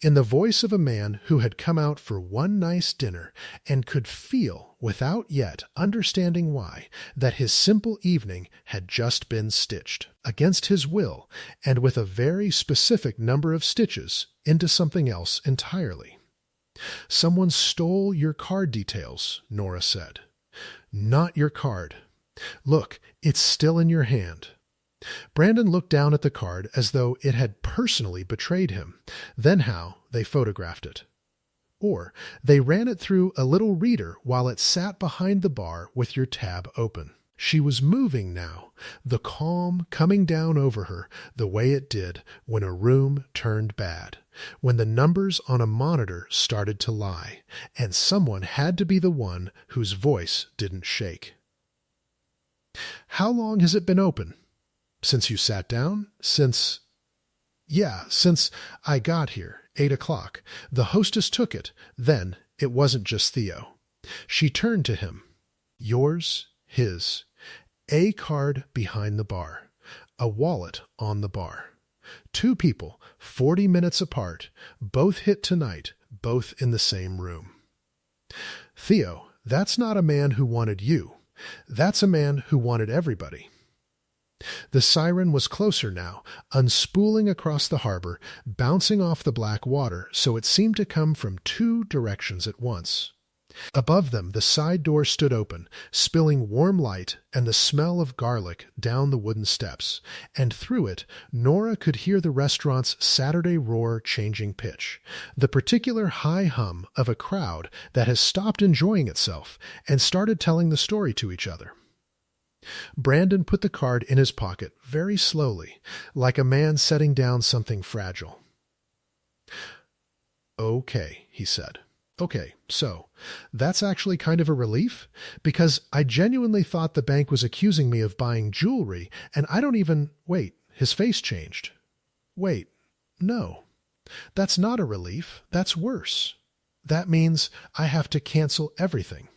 A: In the voice of a man who had come out for one nice dinner and could feel, without yet understanding why, that his simple evening had just been stitched, against his will, and with a very specific number of stitches, into something else entirely. "Someone stole your card details," Nora said. "Not your card. Look, it's still in your hand." Brandon looked down at the card as though it had personally betrayed him, then how they photographed it. Or they ran it through a little reader while it sat behind the bar with your tab open. She was moving now, the calm coming down over her the way it did when a room turned bad, when the numbers on a monitor started to lie, and someone had to be the one whose voice didn't shake. "How long has it been open?" "Since you sat down? Since I got here, 8 o'clock. The hostess took it. Then it wasn't just Theo." She turned to him. "Yours, his. A card behind the bar. A wallet on the bar. 2 people, 40 minutes apart, both hit tonight, both in the same room. Theo, that's not a man who wanted you. That's a man who wanted everybody." The siren was closer now, unspooling across the harbor, bouncing off the black water so it seemed to come from 2 directions at once. Above them the side door stood open, spilling warm light and the smell of garlic down the wooden steps, and through it Nora could hear the restaurant's Saturday roar changing pitch, the particular high hum of a crowd that has stopped enjoying itself and started telling the story to each other. Brandon put the card in his pocket very slowly, like a man setting down something fragile. "Okay," he said. "Okay, so that's actually kind of a relief, because I genuinely thought the bank was accusing me of buying jewelry, and I don't even— Wait, his face changed. "Wait, no. That's not a relief. That's worse. That means I have to cancel everything.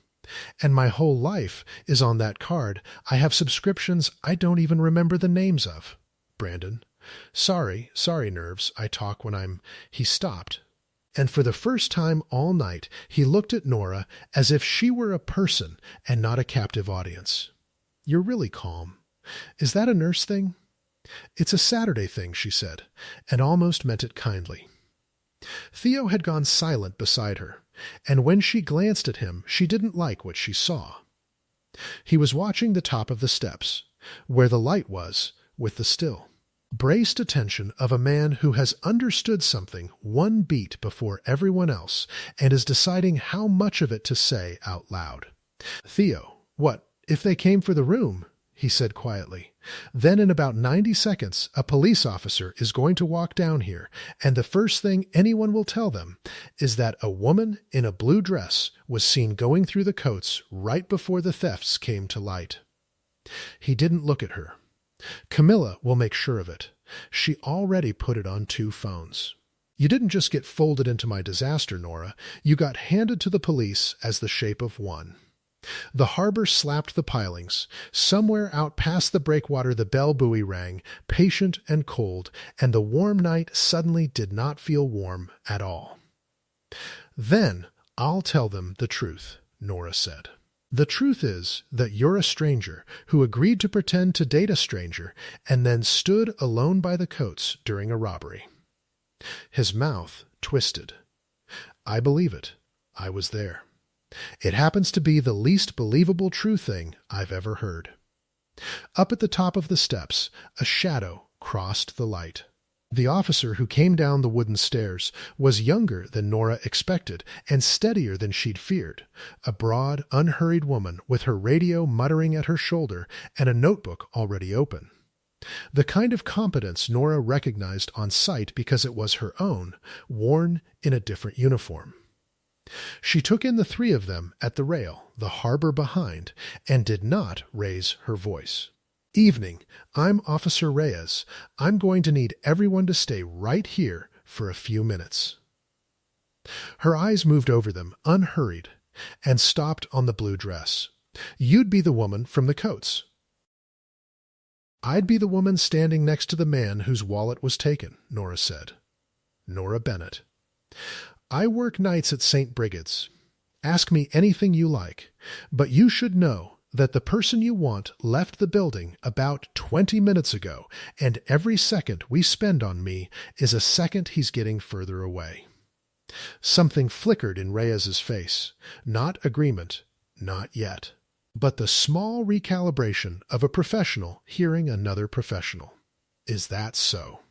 A: And my whole life is on that card. I have subscriptions I don't even remember the names of." "Brandon, sorry, nerves. I talk when I'm—" He stopped, and for the first time all night he looked at Nora as if she were a person and not a captive audience. "You're really calm. Is that a nurse thing?" "It's a Saturday thing," she said, and almost meant it kindly. Theo had gone silent beside her, and when she glanced at him she didn't like what she saw. He was watching the top of the steps, where the light was, with the still, braced attention of a man who has understood something 1 beat before everyone else and is deciding how much of it to say out loud. "Theo, what, if they came for the room?" he said quietly. Then in about 90 seconds, a police officer is going to walk down here, and the first thing anyone will tell them is that a woman in a blue dress was seen going through the coats right before the thefts came to light. He didn't look at her. Camilla will make sure of it. She already put it on 2 phones. You didn't just get folded into my disaster, Nora. You got handed to the police as the shape of one. The harbor slapped the pilings. Somewhere out past the breakwater the bell buoy rang, patient and cold, and the warm night suddenly did not feel warm at all. Then I'll tell them the truth, Nora said. The truth is that you're a stranger who agreed to pretend to date a stranger and then stood alone by the coats during a robbery. His mouth twisted. I believe it. I was there. It happens to be the least believable true thing I've ever heard. Up at the top of the steps, a shadow crossed the light. The officer who came down the wooden stairs was younger than Nora expected and steadier than she'd feared, a broad, unhurried woman with her radio muttering at her shoulder and a notebook already open. The kind of competence Nora recognized on sight because it was her own, worn in a different uniform. She took in the 3 of them at the rail, the harbor behind, and did not raise her voice. Evening, I'm Officer Reyes. I'm going to need everyone to stay right here for a few minutes. Her eyes moved over them, unhurried, and stopped on the blue dress. You'd be the woman from the coats. I'd be the woman standing next to the man whose wallet was taken, Nora said. Nora Bennett. I work nights at St. Brigid's. Ask me anything you like, but you should know that the person you want left the building about 20 minutes ago, and every second we spend on me is a second he's getting further away. Something flickered in Reyes's face. Not agreement, not yet, but the small recalibration of a professional hearing another professional. Is that so?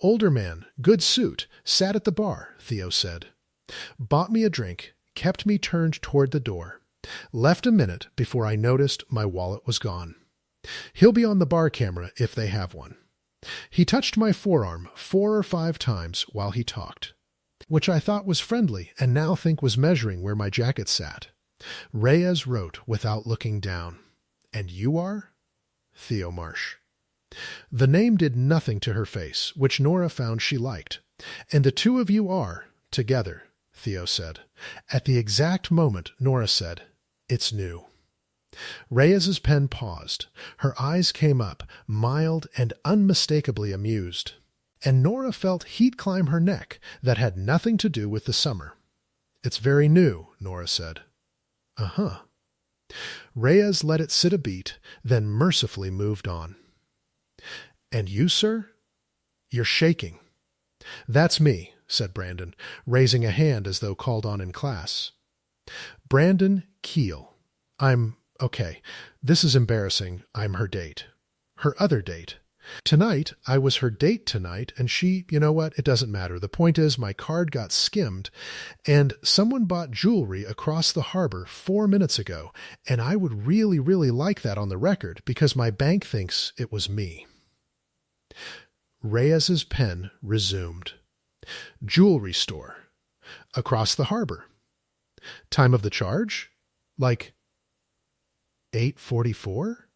A: Older man, good suit, sat at the bar, Theo said. Bought me a drink, kept me turned toward the door. Left a minute before I noticed my wallet was gone. He'll be on the bar camera if they have one. He touched my forearm 4 or 5 times while he talked, which I thought was friendly and now think was measuring where my jacket sat. Reyes wrote without looking down. And you are? Theo Marsh. The name did nothing to her face, which Nora found she liked. And the 2 of you are, together, Theo said. At the exact moment, Nora said, It's new. Reyes's pen paused. Her eyes came up, mild and unmistakably amused. And Nora felt heat climb her neck that had nothing to do with the summer. It's very new, Nora said. Uh-huh. Reyes let it sit a beat, then mercifully moved on. And you, sir? You're shaking. That's me, said Brandon, raising a hand as though called on in class. Brandon Keel. Okay, this is embarrassing. I'm her date. Her other date. Tonight, I was her date tonight, and she, you know what, it doesn't matter. The point is my card got skimmed, and someone bought jewelry across the harbor 4 minutes ago, and I would really, really like that on the record because my bank thinks it was me. Reyes's pen resumed. Jewelry store. Across the harbor. Time of the charge? Like 8:44?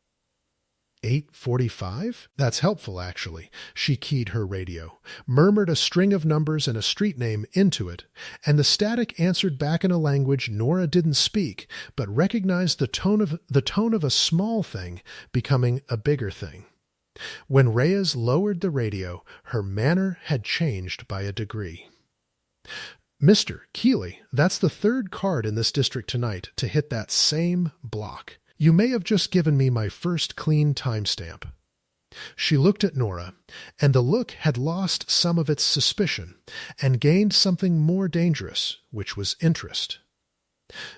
A: 8:45? That's helpful, actually. She keyed her radio, murmured a string of numbers and a street name into it, and the static answered back in a language Nora didn't speak, but recognized the tone of a small thing becoming a bigger thing. When Reyes lowered the radio, her manner had changed by a degree. Mr. Keeley, that's the 3rd card in this district tonight to hit that same block. You may have just given me my first clean timestamp. She looked at Nora, and the look had lost some of its suspicion and gained something more dangerous, which was interest.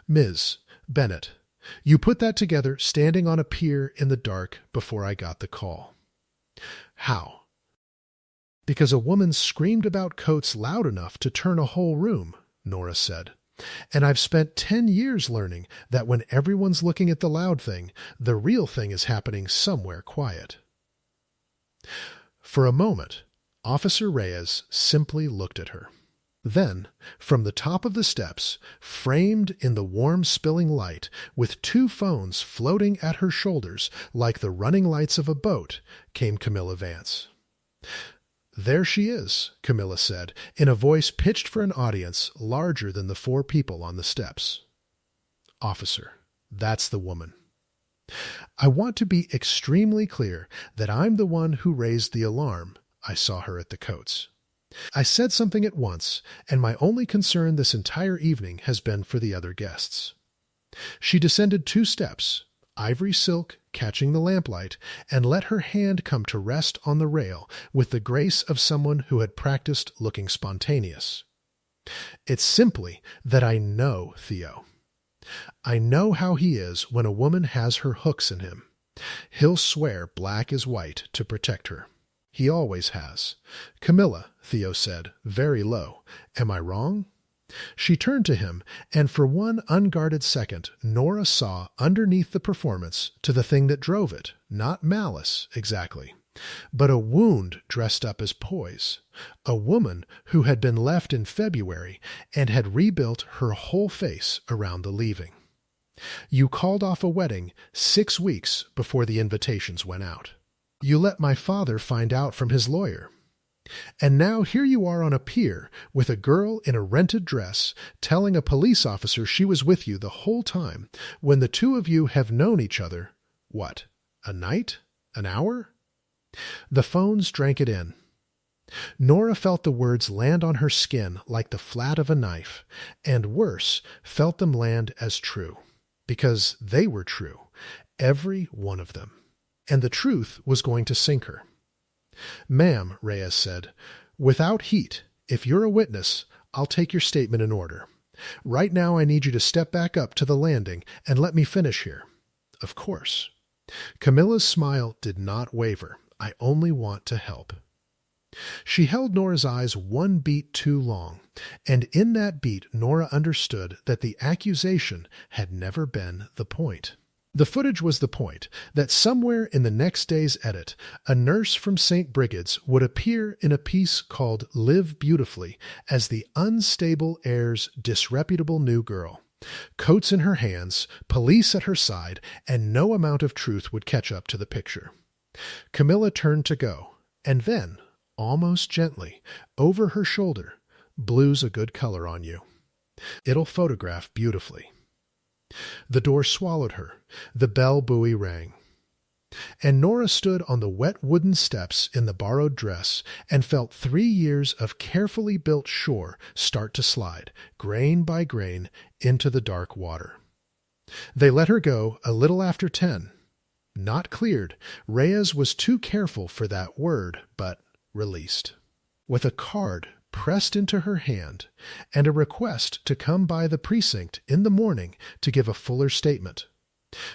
A: Ms. Bennett, you put that together standing on a pier in the dark before I got the call. How? Because a woman screamed about coats loud enough to turn a whole room, Nora said. And I've spent 10 years learning that when everyone's looking at the loud thing, the real thing is happening somewhere quiet. For a moment, Officer Reyes simply looked at her. Then, from the top of the steps, framed in the warm spilling light, with 2 phones floating at her shoulders like the running lights of a boat, came Camilla Vance. "There she is," Camilla said, in a voice pitched for an audience larger than the 4 people on the steps. "Officer, that's the woman. I want to be extremely clear that I'm the one who raised the alarm. I saw her at the Coates. I said something at once, and my only concern this entire evening has been for the other guests." She descended 2 steps, ivory silk catching the lamplight, and let her hand come to rest on the rail with the grace of someone who had practiced looking spontaneous. "It's simply that I know Theo. I know how he is when a woman has her hooks in him. He'll swear black is white to protect her. He always has. Camilla," Theo said, very low, "am I wrong?" She turned to him, and for one unguarded second, Nora saw underneath the performance to the thing that drove it, not malice, exactly, but a wound dressed up as poise, a woman who had been left in February and had rebuilt her whole face around the leaving. "You called off a wedding 6 weeks before the invitations went out. You let my father find out from his lawyer. And now here you are on a pier with a girl in a rented dress telling a police officer she was with you the whole time when the 2 of you have known each other, what, a night? An hour?" The phones drank it in. Nora felt the words land on her skin like the flat of a knife, and worse, felt them land as true, because they were true, every one of them. And the truth was going to sink her. "Ma'am," Reyes said, "without heat, if you're a witness, I'll take your statement in order. Right now I need you to step back up to the landing and let me finish here." "Of course." Camilla's smile did not waver. "I only want to help." She held Nora's eyes 1 beat too long, and in that beat Nora understood that the accusation had never been the point. The footage was the point, that somewhere in the next day's edit, a nurse from St. Brigid's would appear in a piece called Live Beautifully as the unstable heir's disreputable new girl. Coats in her hands, police at her side, and no amount of truth would catch up to the picture. Camilla turned to go, and then, almost gently, over her shoulder, "Blue's a good color on you. It'll photograph beautifully." The door swallowed her. The bell buoy rang. And Nora stood on the wet wooden steps in the borrowed dress and felt 3 years of carefully built shore start to slide, grain by grain, into the dark water. They let her go a little after 10. Not cleared. Reyes was too careful for that word, but released. With a card pressed into her hand, and a request to come by the precinct in the morning to give a fuller statement,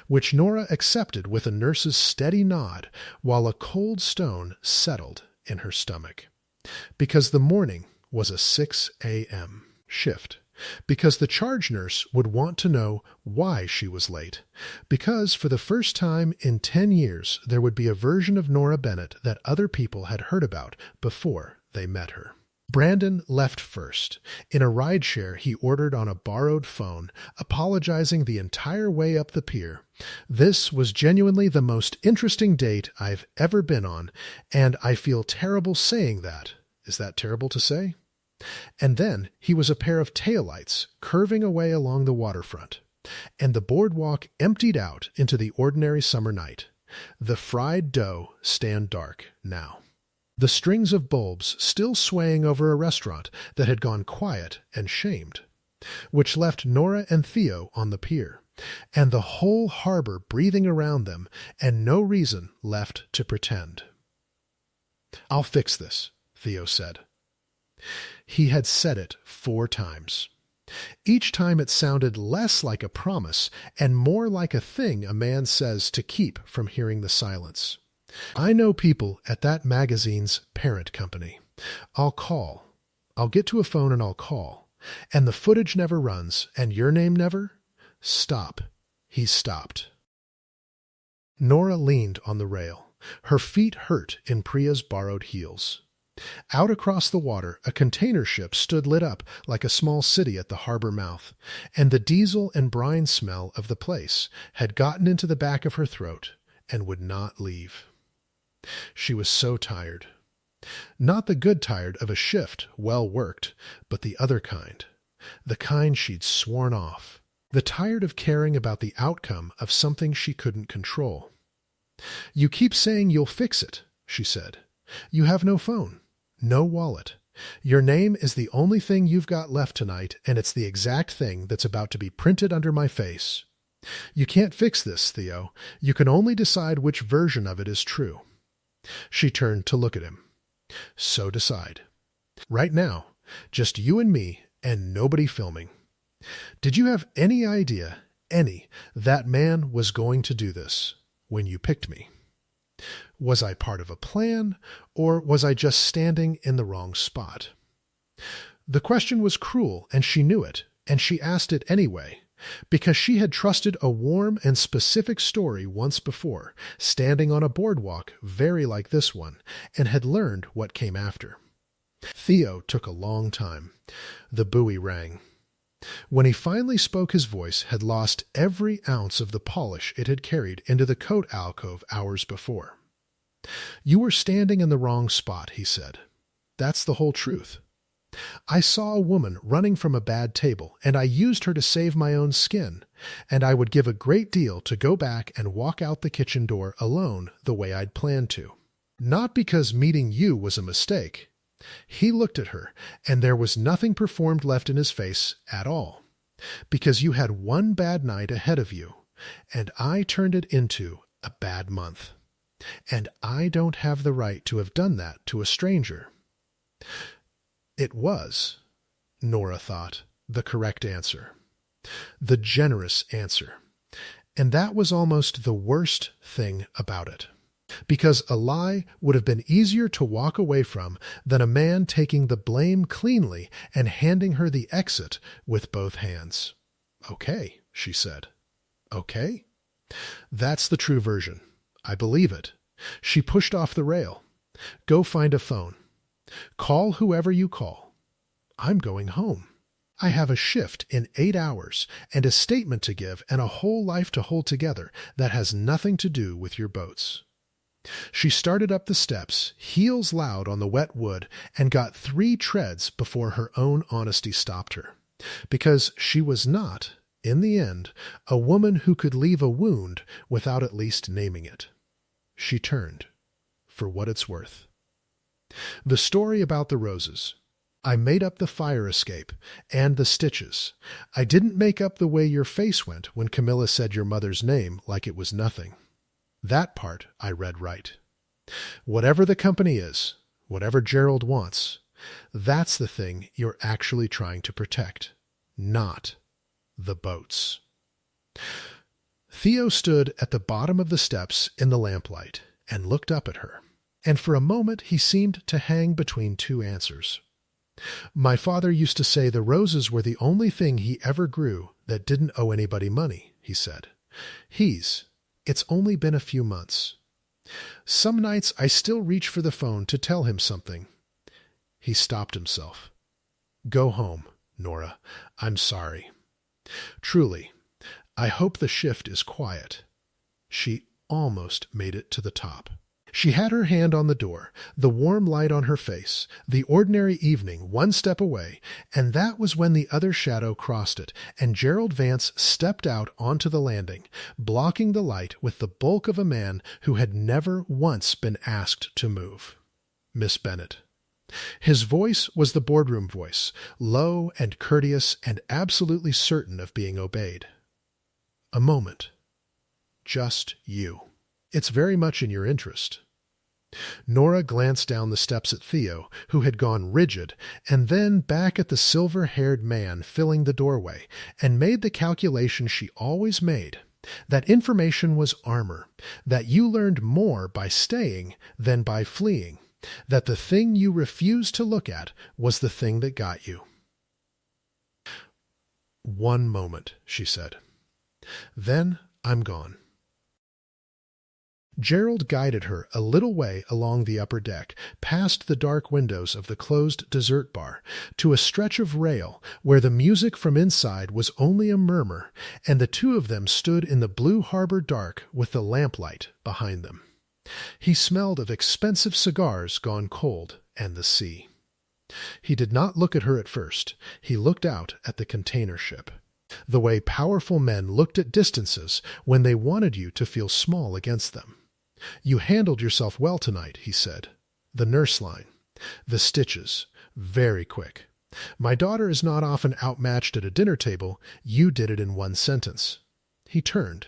A: which Nora accepted with a nurse's steady nod while a cold stone settled in her stomach. Because the morning was a 6 a.m. shift. Because the charge nurse would want to know why she was late. Because for the first time in 10 years there would be a version of Nora Bennett that other people had heard about before they met her. Brandon left first. In a rideshare he ordered on a borrowed phone, apologizing the entire way up the pier. "This was genuinely the most interesting date I've ever been on, and I feel terrible saying that. Is that terrible to say?" And then he was a pair of taillights curving away along the waterfront, and the boardwalk emptied out into the ordinary summer night. The fried dough stand dark now. The strings of bulbs still swaying over a restaurant that had gone quiet and shamed, which left Nora and Theo on the pier, and the whole harbor breathing around them, and no reason left to pretend. "I'll fix this," Theo said. He had said it 4 times. Each time it sounded less like a promise and more like a thing a man says to keep from hearing the silence. "I know people at that magazine's parent company. I'll call. I'll get to a phone and I'll call. And the footage never runs, and your name never? Stop. He stopped. Nora leaned on the rail. Her feet hurt in Priya's borrowed heels. Out across the water, a container ship stood lit up like a small city at the harbor mouth, and the diesel and brine smell of the place had gotten into the back of her throat and would not leave. She was so tired. Not the good tired of a shift well worked, but the other kind. The kind she'd sworn off. The tired of caring about the outcome of something she couldn't control. You keep saying you'll fix it, she said. You have no phone, no wallet. Your name is the only thing you've got left tonight, and it's the exact thing that's about to be printed under my face. You can't fix this, Theo. You can only decide which version of it is true. She turned to look at him. So decide. Right now, just you and me and nobody filming. Did you have any idea, that man was going to do this when you picked me? Was I part of a plan, or was I just standing in the wrong spot? The question was cruel, and she knew it, and she asked it anyway, because she had trusted a warm and specific story once before, standing on a boardwalk very like this one, and had learned what came after. Theo took a long time. The buoy rang. When he finally spoke, his voice had lost every ounce of the polish it had carried into the coat alcove hours before. You were standing in the wrong spot, he said. That's the whole truth. I saw a woman running from a bad table, and I used her to save my own skin, and I would give a great deal to go back and walk out the kitchen door alone the way I'd planned to. Not because meeting you was a mistake. He looked at her, and there was nothing performed left in his face at all, because you had one bad night ahead of you, and I turned it into a bad month. And I don't have the right to have done that to a stranger. It was, Nora thought, the correct answer. The generous answer. And that was almost the worst thing about it. Because a lie would have been easier to walk away from than a man taking the blame cleanly and handing her the exit with both hands. Okay, she said. Okay? That's the true version. I believe it. She pushed off the rail. Go find a phone. Call whoever you call. I'm going home. I have a shift in 8 hours and a statement to give and a whole life to hold together that has nothing to do with your boats. She started up the steps, heels loud on the wet wood, and got 3 treads before her own honesty stopped her. Because she was not, in the end, a woman who could leave a wound without at least naming it. She turned, for what it's worth. The story about the roses. I made up the fire escape and the stitches. I didn't make up the way your face went when Camilla said your mother's name like it was nothing. That part I read right. Whatever the company is, whatever Gerald wants, that's the thing you're actually trying to protect, not the boats. Theo stood at the bottom of the steps in the lamplight and looked up at her, and for a moment he seemed to hang between 2 answers. My father used to say the roses were the only thing he ever grew that didn't owe anybody money, he said. It's only been a few months. Some nights I still reach for the phone to tell him something. He stopped himself. Go home, Nora. I'm sorry. Truly, I hope the shift is quiet. She almost made it to the top. She had her hand on the door, the warm light on her face, the ordinary evening 1 step away, and that was when the other shadow crossed it, and Gerald Vance stepped out onto the landing, blocking the light with the bulk of a man who had never once been asked to move. Miss Bennett. His voice was the boardroom voice, low and courteous and absolutely certain of being obeyed. A moment. Just you. It's very much in your interest. Nora glanced down the steps at Theo, who had gone rigid, and then back at the silver-haired man filling the doorway, and made the calculation she always made, that information was armor, that you learned more by staying than by fleeing, that the thing you refused to look at was the thing that got you. "One moment," she said. "Then I'm gone." Gerald guided her a little way along the upper deck, past the dark windows of the closed dessert bar, to a stretch of rail where the music from inside was only a murmur, and the two of them stood in the blue harbor dark with the lamplight behind them. He smelled of expensive cigars gone cold and the sea. He did not look at her at first. He looked out at the container ship. The way powerful men looked at distances when they wanted you to feel small against them. "You handled yourself well tonight," he said. "The nurse line. The stitches. Very quick. My daughter is not often outmatched at a dinner table. You did it in one sentence." He turned.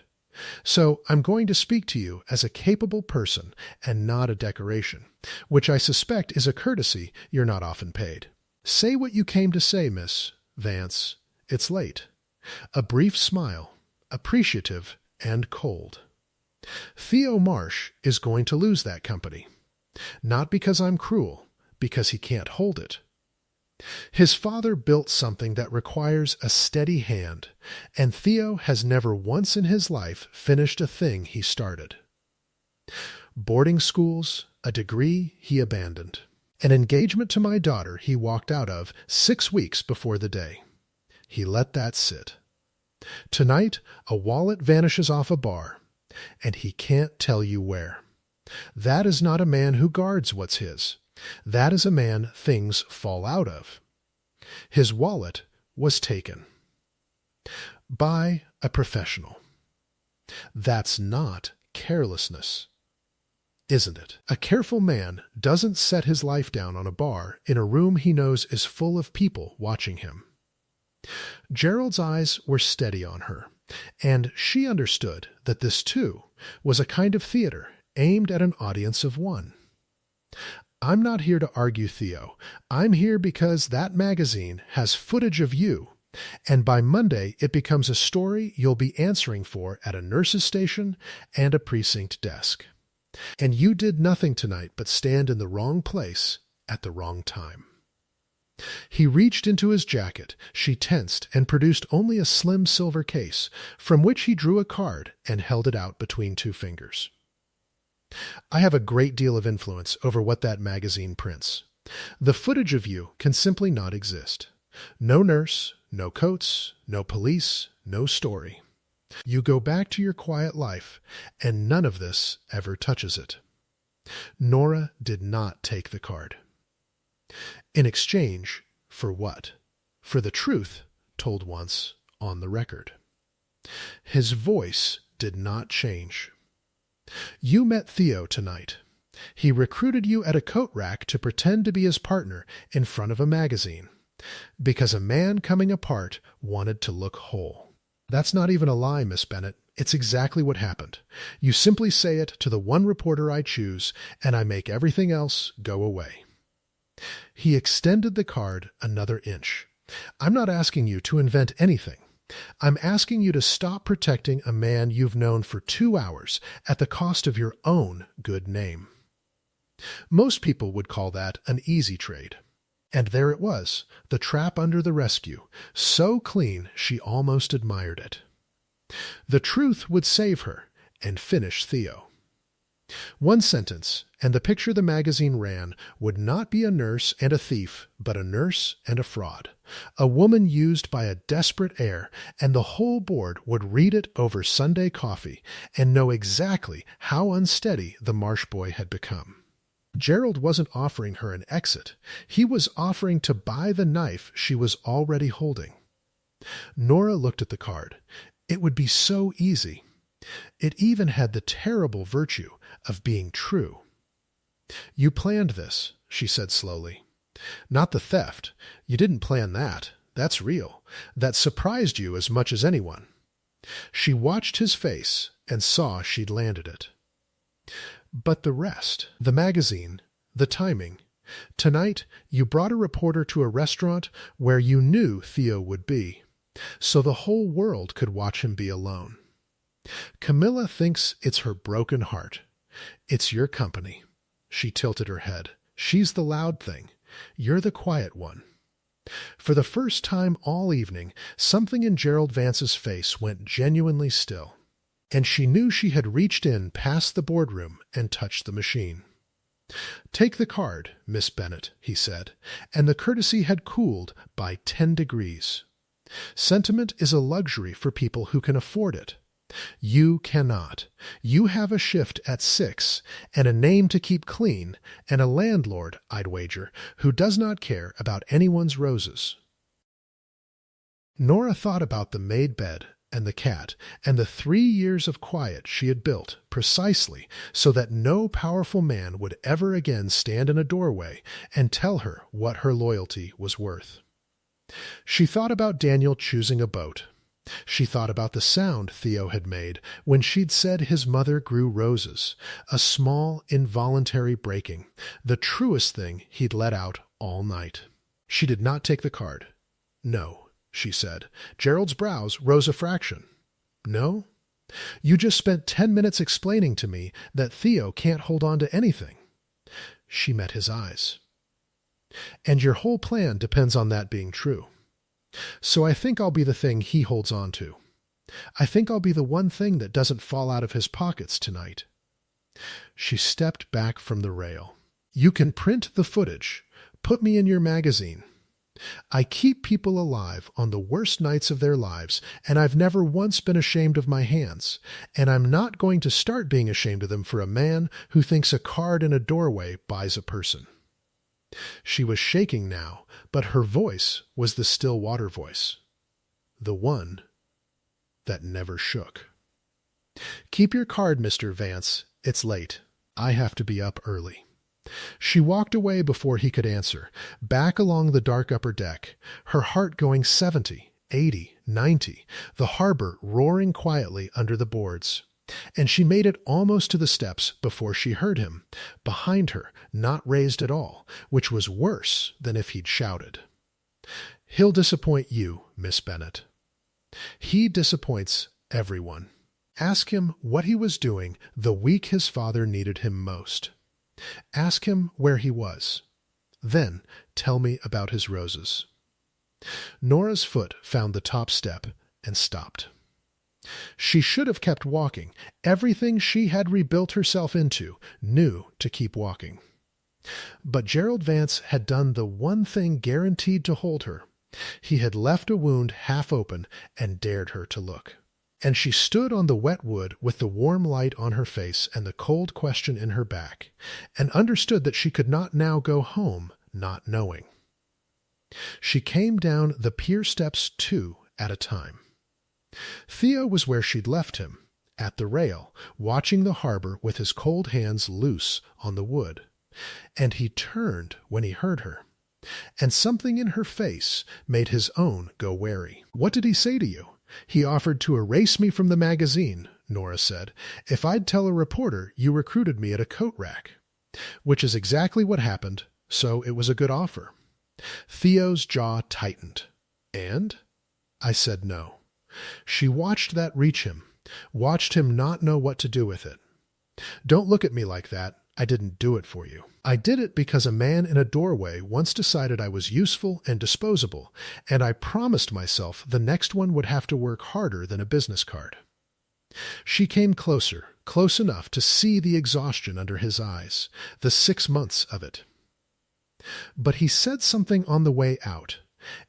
A: "So I'm going to speak to you as a capable person and not a decoration, which I suspect is a courtesy you're not often paid. Say what you came to say, Miss Vance. It's late." A brief smile, appreciative and cold. "Theo Marsh is going to lose that company. Not because I'm cruel, because he can't hold it. His father built something that requires a steady hand, and Theo has never once in his life finished a thing he started. Boarding schools, a degree he abandoned. An engagement to my daughter he walked out of 6 weeks before the day. He let that sit. Tonight, a wallet vanishes off a bar, and he can't tell you where. That is not a man who guards what's his. That is a man things fall out of. His wallet was taken. By a professional. That's not carelessness, isn't it? A careful man doesn't set his life down on a bar in a room he knows is full of people watching him." Gerald's eyes were steady on her, and she understood that this, too, was a kind of theater aimed at an audience of one. "I'm not here to argue, Theo. I'm here because that magazine has footage of you, and by Monday it becomes a story you'll be answering for at a nurse's station and a precinct desk. And you did nothing tonight but stand in the wrong place at the wrong time." He reached into his jacket. She tensed and produced only a slim silver case, from which he drew a card and held it out between 2 fingers. "I have a great deal of influence over what that magazine prints. The footage of you can simply not exist. No nurse, no coats, no police, no story. You go back to your quiet life, and none of this ever touches it." Nora did not take the card. In exchange for what? For the truth told once on the record. His voice did not change. "You met Theo tonight. He recruited you at a coat rack to pretend to be his partner in front of a magazine, because a man coming apart wanted to look whole. That's not even a lie, Miss Bennett. It's exactly what happened. You simply say it to the one reporter I choose, and I make everything else go away." He extended the card another inch. "I'm not asking you to invent anything. I'm asking you to stop protecting a man you've known for 2 hours at the cost of your own good name." Most people would call that an easy trade. And there it was, the trap under the rescue, so clean she almost admired it. The truth would save her and finish Theo. One sentence, and the picture the magazine ran would not be a nurse and a thief, but a nurse and a fraud, a woman used by a desperate heir, and the whole board would read it over Sunday coffee and know exactly how unsteady the Marsh boy had become. Gerald wasn't offering her an exit. He was offering to buy the knife she was already holding. Nora looked at the card. It would be so easy. It even had the terrible virtue of being true. "You planned this," she said slowly. "Not the theft. You didn't plan that. That's real. That surprised you as much as anyone." She watched his face and saw she'd landed it. "But the rest, the magazine, the timing. Tonight you brought a reporter to a restaurant where you knew Theo would be, so the whole world could watch him be alone. Camilla thinks it's her broken heart. It's your company." She tilted her head. "She's the loud thing. You're the quiet one. For the first time all evening, something in Gerald Vance's face went genuinely still, and she knew she had reached in past the boardroom and touched the machine. "Take the card, Miss Bennett," he said, and the courtesy had cooled by 10 degrees. "Sentiment is a luxury for people who can afford it. You cannot. You have a shift at 6, and a name to keep clean, and a landlord, I'd wager, who does not care about anyone's roses." Nora thought about the made bed and the cat and the 3 years of quiet she had built precisely so that no powerful man would ever again stand in a doorway and tell her what her loyalty was worth. She thought about Daniel choosing a boat. She thought about the sound Theo had made when she'd said his mother grew roses, a small, involuntary breaking, the truest thing he'd let out all night. She did not take the card. "No," she said. Gerald's brows rose a fraction. "No? You just spent 10 minutes explaining to me that Theo can't hold on to anything." She met his eyes. "And your whole plan depends on that being true. So I think I'll be the thing he holds on to. I think I'll be the one thing that doesn't fall out of his pockets tonight." She stepped back from the rail. "You can print the footage. Put me in your magazine. I keep people alive on the worst nights of their lives, and I've never once been ashamed of my hands, and I'm not going to start being ashamed of them for a man who thinks a card in a doorway buys a person." She was shaking now, but her voice was the still water voice, the one that never shook. "Keep your card, Mr. Vance. It's late. I have to be up early." She walked away before he could answer, back along the dark upper deck, her heart going 70, 80, 90, the harbor roaring quietly under the boards. And she made it almost to the steps before she heard him, behind her, not raised at all, which was worse than if he'd shouted. "He'll disappoint you, Miss Bennett. He disappoints everyone. Ask him what he was doing the week his father needed him most. Ask him where he was. Then tell me about his roses." Nora's foot found the top step and stopped. She should have kept walking. Everything she had rebuilt herself into knew to keep walking. But Gerald Vance had done the one thing guaranteed to hold her. He had left a wound half open and dared her to look. And she stood on the wet wood with the warm light on her face and the cold question in her back, and understood that she could not now go home not knowing. She came down the pier steps 2 at a time. Theo was where she'd left him, at the rail, watching the harbor with his cold hands loose on the wood. And he turned when he heard her, and something in her face made his own go wary. "What did he say to you?" "He offered to erase me from the magazine," Nora said, "if I'd tell a reporter you recruited me at a coat rack." Which is exactly what happened, so it was a good offer. Theo's jaw tightened. "And?" I said no. She watched that reach him, watched him not know what to do with it. "Don't look at me like that. I didn't do it for you. I did it because a man in a doorway once decided I was useful and disposable, and I promised myself the next one would have to work harder than a business card." She came closer, close enough to see the exhaustion under his eyes, the 6 months of it. "But he said something on the way out,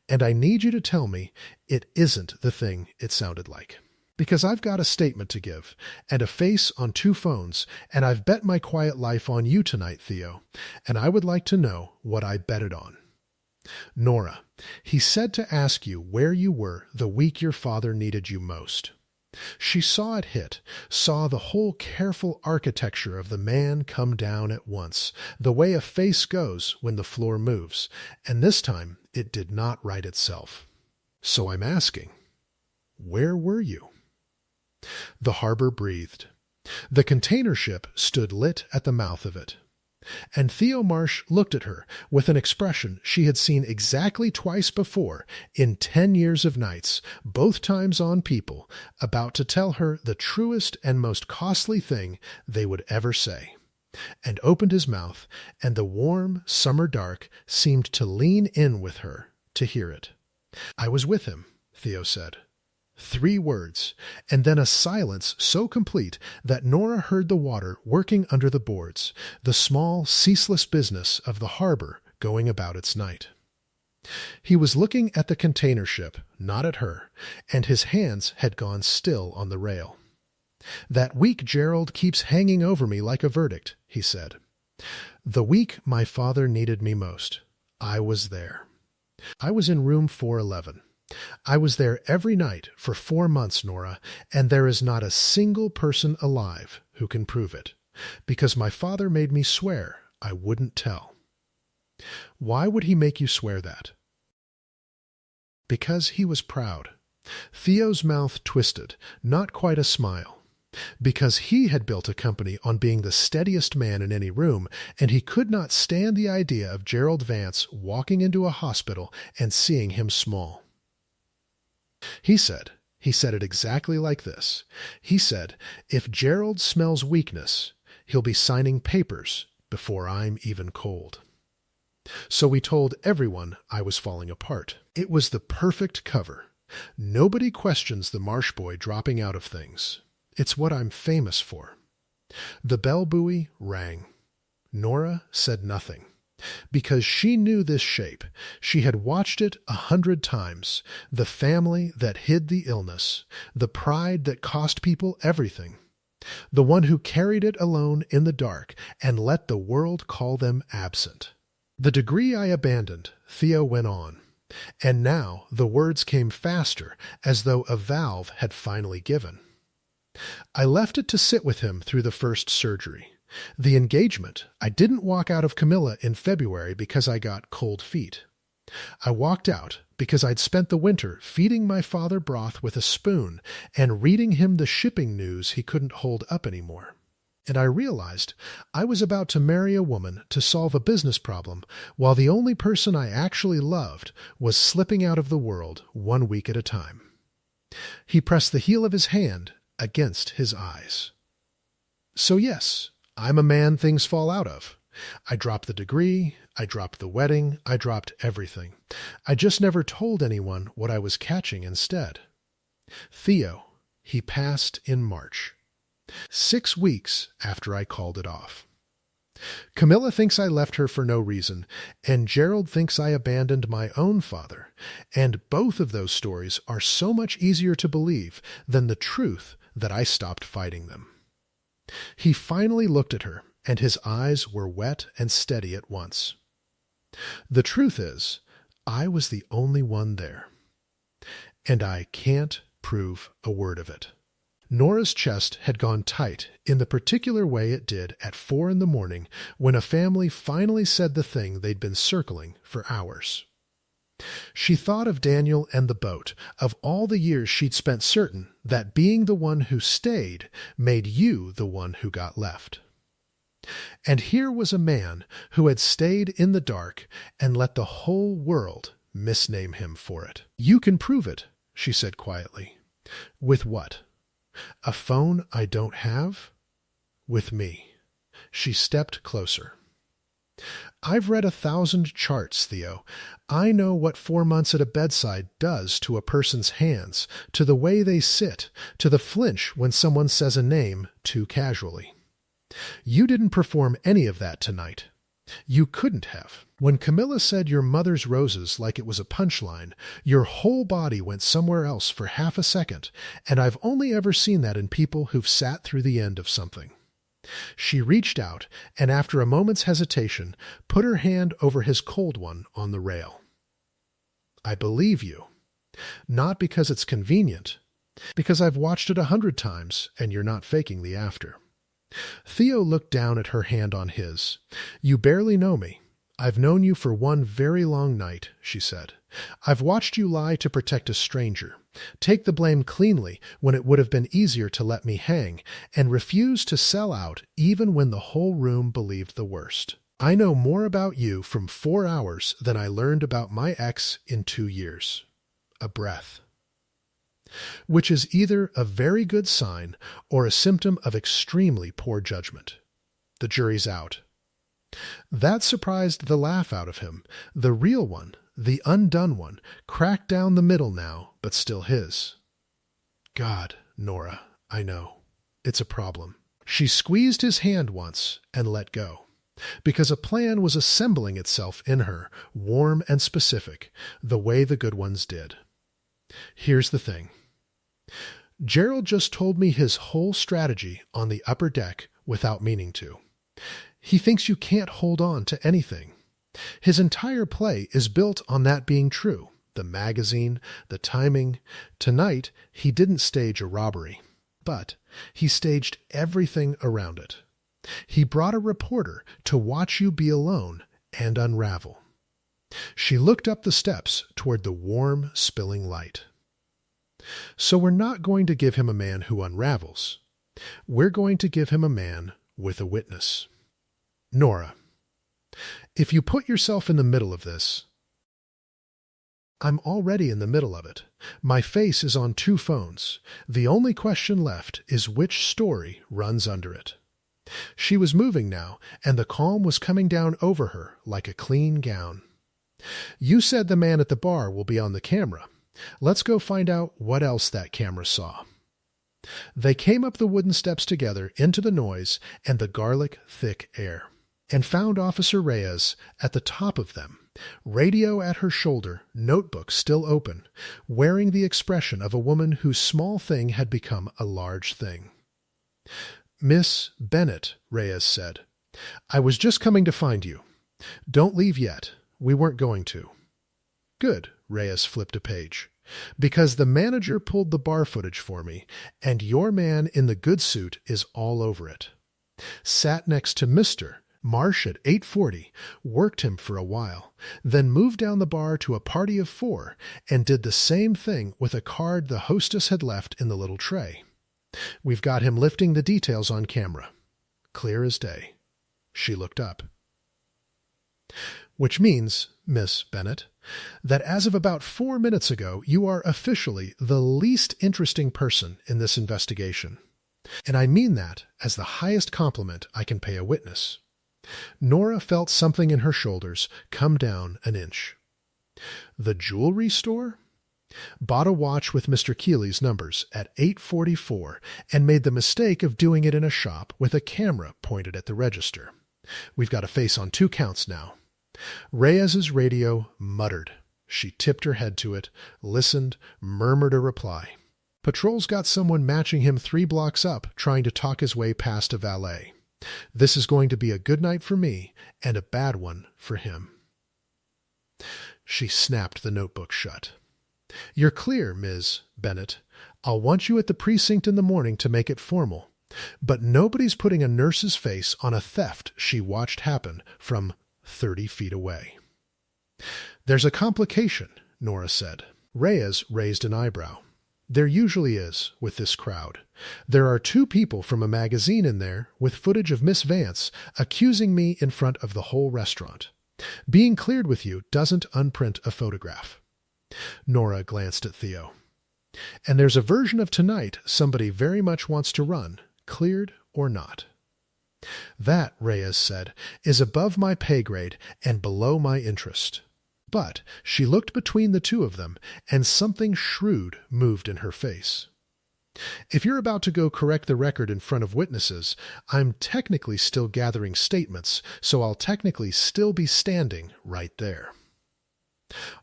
A: and I need you to tell me it isn't the thing it sounded like. Because I've got a statement to give, and a face on 2 phones, and I've bet my quiet life on you tonight, Theo, and I would like to know what I bet it on." "Nora, he said to ask you where you were the week your father needed you most." She saw it hit, saw the whole careful architecture of the man come down at once, the way a face goes when the floor moves, and this time it did not right itself. "So I'm asking, where were you?" The harbor breathed. The container ship stood lit at the mouth of it. And Theo Marsh looked at her with an expression she had seen exactly twice before in 10 years of nights, both times on people, about to tell her the truest and most costly thing they would ever say, and opened his mouth, and the warm summer dark seemed to lean in with her, to hear it. "I was with him," Theo said. 3 words, and then a silence so complete that Nora heard the water working under the boards, the small, ceaseless business of the harbor going about its night. He was looking at the container ship, not at her, and his hands had gone still on the rail. "That week Gerald keeps hanging over me like a verdict," he said. "The week my father needed me most, I was there. I was in room 411. I was there every night for 4 months, Nora, and there is not a single person alive who can prove it, because my father made me swear I wouldn't tell." "Why would he make you swear that?" "Because he was proud." Theo's mouth twisted, not quite a smile. "Because he had built a company on being the steadiest man in any room, and he could not stand the idea of Gerald Vance walking into a hospital and seeing him small. He said it exactly like this. He said, if Gerald smells weakness, he'll be signing papers before I'm even cold. So we told everyone I was falling apart. It was the perfect cover. Nobody questions the marsh boy dropping out of things. It's what I'm famous for." The bell buoy rang. Nora said nothing, because she knew this shape. She had watched it 100 times, the family that hid the illness, the pride that cost people everything, the one who carried it alone in the dark and let the world call them absent. "The degree I abandoned," Theo went on, and now the words came faster, as though a valve had finally given. "I left it to sit with him through the first surgery. The engagement, I didn't walk out of Camilla in February because I got cold feet. I walked out because I'd spent the winter feeding my father broth with a spoon and reading him the shipping news he couldn't hold up anymore. And I realized I was about to marry a woman to solve a business problem, while the only person I actually loved was slipping out of the world 1 week at a time." He pressed the heel of his hand against his eyes. "So yes, I'm a man things fall out of. I dropped the degree, I dropped the wedding, I dropped everything. I just never told anyone what I was catching instead. Theo, he passed in March, 6 weeks after I called it off. Camilla thinks I left her for no reason, and Gerald thinks I abandoned my own father, and both of those stories are so much easier to believe than the truth that I stopped fighting them." He finally looked at her, and his eyes were wet and steady at once. "The truth is, I was the only one there. And I can't prove a word of it." Nora's chest had gone tight in the particular way it did at 4 a.m. when a family finally said the thing they'd been circling for hours. She thought of Daniel and the boat, of all the years she'd spent certain that being the one who stayed made you the one who got left. And here was a man who had stayed in the dark and let the whole world misname him for it. "You can prove it," she said quietly. "With what? A phone I don't have?" "With me." She stepped closer. "I've read 1,000 charts, Theo. I know what 4 months at a bedside does to a person's hands, to the way they sit, to the flinch when someone says a name too casually. You didn't perform any of that tonight. You couldn't have. When Camilla said your mother's roses like it was a punchline, your whole body went somewhere else for half a second, and I've only ever seen that in people who've sat through the end of something." She reached out, and after a moment's hesitation, put her hand over his cold one on the rail. "I believe you. Not because it's convenient, because I've watched it 100 times, and you're not faking the after." Theo looked down at her hand on his. "You barely know me. I've known you for one very long night," she said. "I've watched you lie to protect a stranger, take the blame cleanly when it would have been easier to let me hang, and refuse to sell out even when the whole room believed the worst. I know more about you from 4 hours than I learned about my ex in 2 years. A breath. Which is either a very good sign or a symptom of extremely poor judgment. The jury's out." That surprised the laugh out of him, the real one, the undone one, cracked down the middle now, but still his. God, Nora, I know. It's a problem. She squeezed his hand once and let go, because a plan was assembling itself in her, warm and specific, the way the good ones did. Here's the thing. Gerald just told me his whole strategy on the upper deck without meaning to. He thinks you can't hold on to anything. His entire play is built on that being true. The magazine, the timing. Tonight, he didn't stage a robbery, but he staged everything around it. He brought a reporter to watch you be alone and unravel. She looked up the steps toward the warm, spilling light. So we're not going to give him a man who unravels. We're going to give him a man with a witness. Nora, if you put yourself in the middle of this, I'm already in the middle of it. My face is on 2 phones. The only question left is which story runs under it. She was moving now, and the calm was coming down over her like a clean gown. You said the man at the bar will be on the camera. Let's go find out what else that camera saw. They came up the wooden steps together into the noise and the garlic-thick air, and found Officer Reyes at the top of them, radio at her shoulder, notebook still open, wearing the expression of a woman whose small thing had become a large thing. Miss Bennett, Reyes said, I was just coming to find you. Don't leave yet. We weren't going to. Good, Reyes flipped a page. Because the manager pulled the bar footage for me, and your man in the good suit is all over it. Sat next to Mr. Marsh at 8:40, worked him for a while, then moved down the bar to a party of 4 and did the same thing with a card the hostess had left in the little tray. We've got him lifting the details on camera. Clear as day. She looked up. Which means, Miss Bennett, that as of about 4 minutes ago, you are officially the least interesting person in this investigation. And I mean that as the highest compliment I can pay a witness. Nora felt something in her shoulders come down an inch. The jewelry store? Bought a watch with Mr. Keeley's numbers at 8:44 and made the mistake of doing it in a shop with a camera pointed at the register. We've got a face on 2 counts now. Reyes's radio muttered. She tipped her head to it, listened, murmured a reply. Patrol's got someone matching him 3 blocks up, trying to talk his way past a valet. This is going to be a good night for me and a bad one for him. She snapped the notebook shut. You're clear, Ms. Bennett. I'll want you at the precinct in the morning to make it formal. But nobody's putting a nurse's face on a theft she watched happen from 30 feet away. There's a complication, Nora said. Reyes raised an eyebrow. There usually is with this crowd. There are 2 people from a magazine in there with footage of Miss Vance accusing me in front of the whole restaurant. Being cleared with you doesn't unprint a photograph. Nora glanced at Theo. And there's a version of tonight somebody very much wants to run, cleared or not. That, Reyes said, is above my pay grade and below my interest. But she looked between the 2 of them, and something shrewd moved in her face. If you're about to go correct the record in front of witnesses, I'm technically still gathering statements, so I'll technically still be standing right there.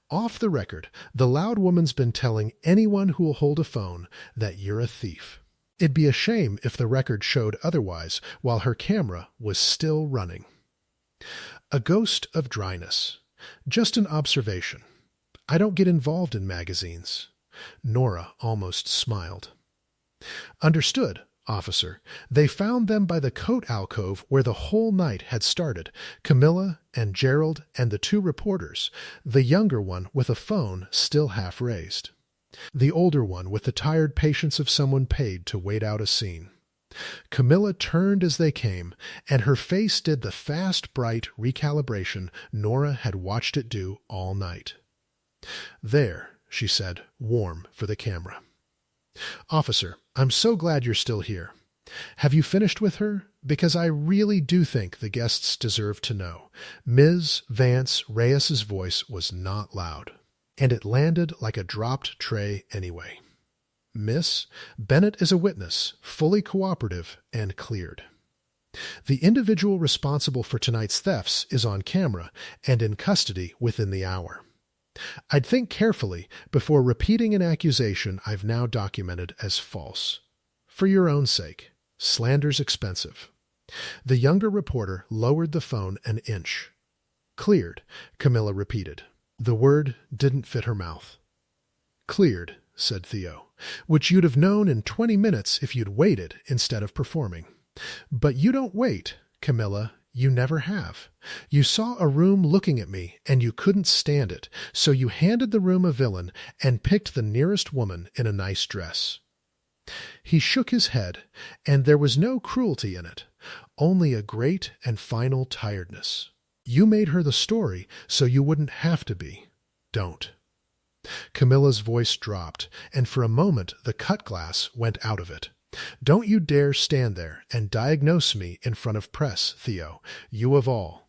A: Off the record, the loud woman's been telling anyone who'll hold a phone that you're a thief. It'd be a shame if the record showed otherwise while her camera was still running. A ghost of dryness. Just an observation. I don't get involved in magazines. Nora almost smiled. Understood, officer. They found them by the coat alcove where the whole night had started. Camilla and Gerald and the 2 reporters, the younger one with a phone still half raised. The older one with the tired patience of someone paid to wait out a scene. Camilla turned as they came, and her face did the fast, bright recalibration Nora had watched it do all night. There, she said, warm for the camera. Officer, I'm so glad you're still here. Have you finished with her? Because I really do think the guests deserve to know. Ms. Vance Reyes's voice was not loud, and it landed like a dropped tray anyway. Miss, Bennett is a witness, fully cooperative and cleared. The individual responsible for tonight's thefts is on camera and in custody within the hour. I'd think carefully before repeating an accusation I've now documented as false. For your own sake, slander's expensive. The younger reporter lowered the phone an inch. Cleared, Camilla repeated. The word didn't fit her mouth. Cleared, said Theo, which you'd have known in 20 minutes if you'd waited instead of performing. But you don't wait, Camilla. You never have. You saw a room looking at me, and you couldn't stand it, so you handed the room a villain and picked the nearest woman in a nice dress. He shook his head, and there was no cruelty in it, only a great and final tiredness. You made her the story, so you wouldn't have to be. Don't. Camilla's voice dropped, and for a moment the cut glass went out of it. Don't you dare stand there and diagnose me in front of press, Theo, you of all.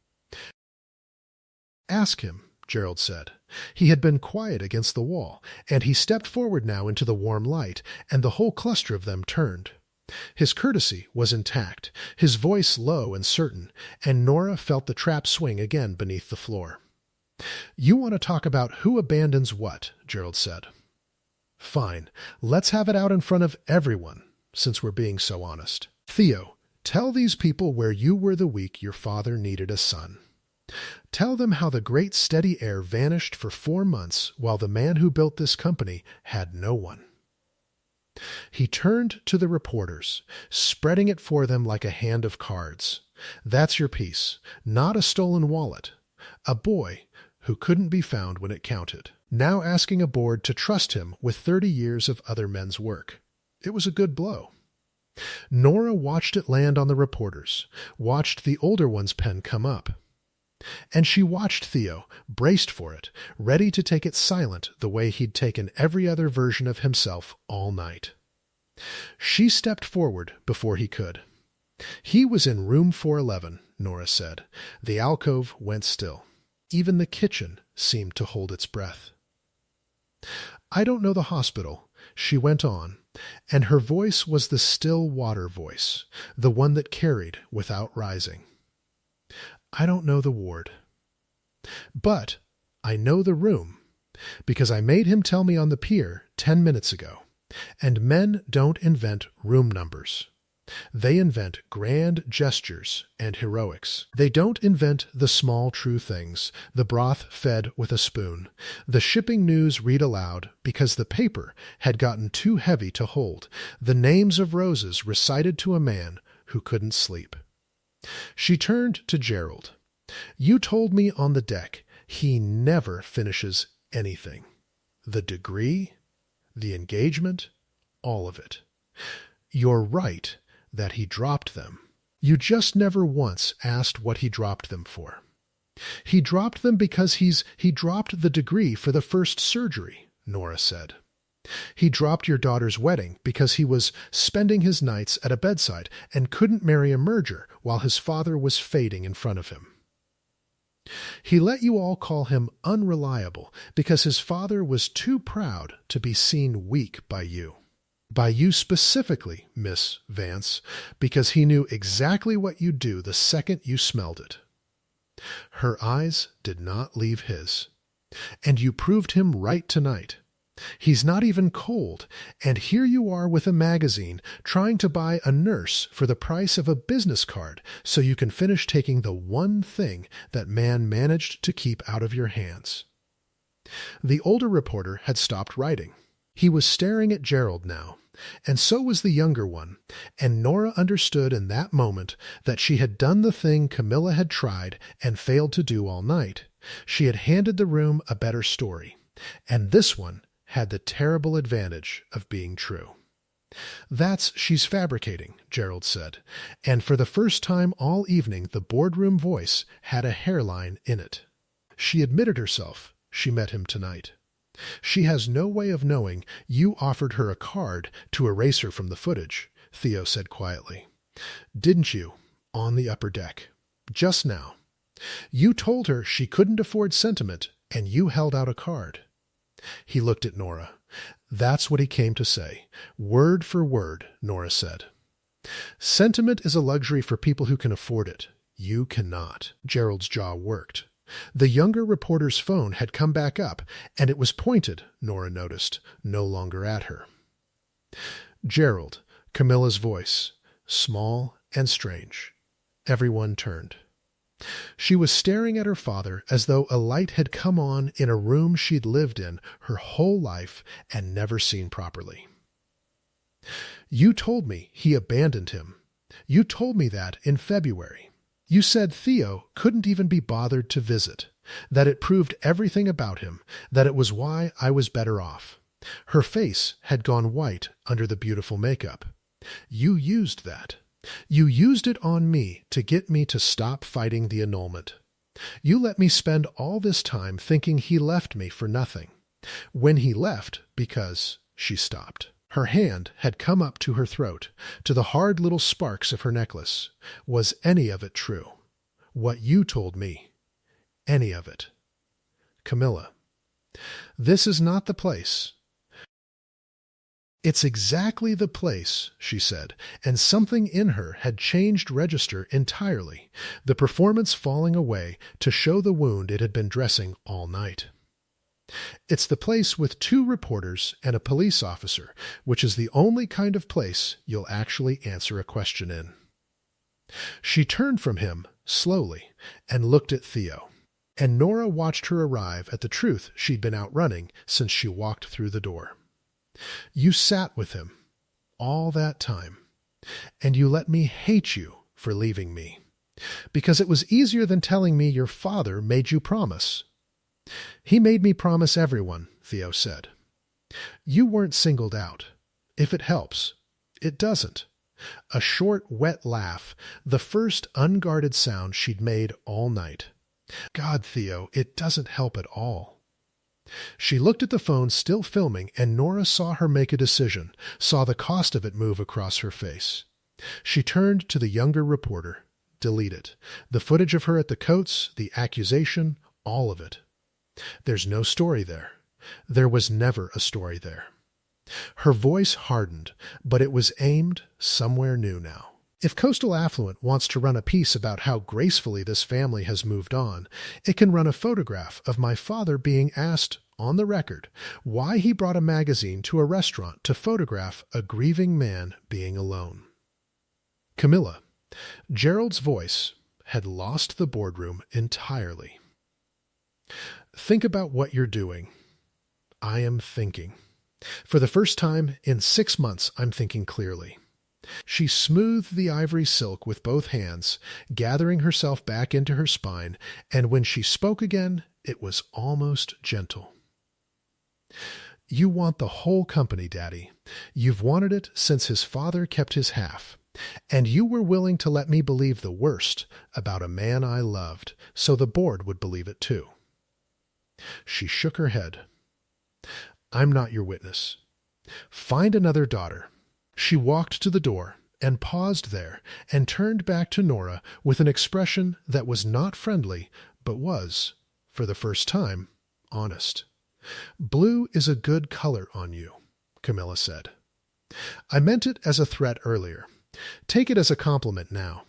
A: Ask him, Gerald said. He had been quiet against the wall, and he stepped forward now into the warm light, and the whole cluster of them turned. His courtesy was intact, his voice low and certain, and Nora felt the trap swing again beneath the floor. You want to talk about who abandons what, Gerald said. Fine, let's have it out in front of everyone, since we're being so honest. Theo, tell these people where you were the week your father needed a son. Tell them how the great steady air vanished for 4 months while the man who built this company had no one. He turned to the reporters, spreading it for them like a hand of cards. That's your piece, not a stolen wallet. A boy who couldn't be found when it counted, now asking a board to trust him with 30 years of other men's work. It was a good blow. Nora watched it land on the reporters, watched the older one's pen come up. And she watched Theo, braced for it, ready to take it silent the way he'd taken every other version of himself all night. She stepped forward before he could. He was in room 411, Nora said. The alcove went still. Even the kitchen seemed to hold its breath. I don't know the hospital, she went on, and her voice was the still water voice, the one that carried without rising. I don't know the ward. But I know the room, because I made him tell me on the pier 10 minutes ago, and men don't invent room numbers. They invent grand gestures and heroics. They don't invent the small true things, the broth fed with a spoon, the shipping news read aloud because the paper had gotten too heavy to hold, the names of roses recited to a man who couldn't sleep. She turned to Gerald. You told me on the deck he never finishes anything. The degree, the engagement, all of it. You're right that he dropped them. You just never once asked what he dropped them for. He dropped them because he dropped the degree for the first surgery, Nora said. He dropped your daughter's wedding because he was spending his nights at a bedside and couldn't marry a merger while his father was fading in front of him. He let you all call him unreliable because his father was too proud to be seen weak by you. By you specifically, Miss Vance, because he knew exactly what you'd do the second you smelled it. Her eyes did not leave his. And you proved him right tonight. He's not even cold, and here you are with a magazine trying to buy a nurse for the price of a business card so you can finish taking the one thing that man managed to keep out of your hands. The older reporter had stopped writing. He was staring at Gerald now, and so was the younger one, and Nora understood in that moment that she had done the thing Camilla had tried and failed to do all night. She had handed the room a better story, and this one had the terrible advantage of being true. That's she's fabricating, Gerald said, and for the first time all evening the boardroom voice had a hairline in it. She admitted herself she met him tonight. She has no way of knowing you offered her a card to erase her from the footage. Theo said quietly. "Didn't you? On the upper deck. Just now. You told her she couldn't afford sentiment, and you held out a card." He looked at Nora. "That's what he came to say. Word for word," Nora said. "Sentiment is a luxury for people who can afford it. You cannot." Gerald's jaw worked. The younger reporter's phone had come back up, and it was pointed, Nora noticed, no longer at her. "Gerald," Camilla's voice, small and strange. Everyone turned. She was staring at her father as though a light had come on in a room she'd lived in her whole life and never seen properly. "You told me he abandoned him. You told me that in February. You said Theo couldn't even be bothered to visit, that it proved everything about him, that it was why I was better off." Her face had gone white under the beautiful makeup. "You used that. You used it on me to get me to stop fighting the annulment. You let me spend all this time thinking he left me for nothing. When he left, because—" She stopped. Her hand had come up to her throat, to the hard little sparks of her necklace. Was any of it true? What you told me? Any of it? "Camilla, this is not the place." "It's exactly the place," she said, and something in her had changed register entirely, the performance falling away to show the wound it had been dressing all night. "It's the place with 2 reporters and a police officer, which is the only kind of place you'll actually answer a question in." She turned from him, slowly, and looked at Theo, and Nora watched her arrive at the truth she'd been outrunning since she walked through the door. "You sat with him all that time, and you let me hate you for leaving me, because it was easier than telling me your father made you promise." "He made me promise everyone," Theo said. "You weren't singled out. If it helps. It doesn't." A short, wet laugh, the first unguarded sound she'd made all night. "God, Theo, it doesn't help at all." She looked at the phone still filming, and Nora saw her make a decision, saw the cost of it move across her face. She turned to the younger reporter. Delete it. The footage of her at the Coates, the accusation, all of it. There's no story there. There was never a story there. Her voice hardened, but it was aimed somewhere new now. If Coastal Affluent wants to run a piece about how gracefully this family has moved on, it can run a photograph of my father being asked, on the record, why he brought a magazine to a restaurant to photograph a grieving man being alone. "Camilla." Gerald's voice had lost the boardroom entirely. "Think about what you're doing." "I am thinking. For the first time in 6 months, I'm thinking clearly." She smoothed the ivory silk with both hands, gathering herself back into her spine, and when she spoke again, it was almost gentle. "You want the whole company, Daddy. You've wanted it since his father kept his half. And you were willing to let me believe the worst about a man I loved, so the board would believe it too." She shook her head. "I'm not your witness. Find another daughter." She walked to the door and paused there and turned back to Nora with an expression that was not friendly, but was, for the first time, honest. "Blue is a good color on you," Camilla said. "I meant it as a threat earlier. Take it as a compliment now.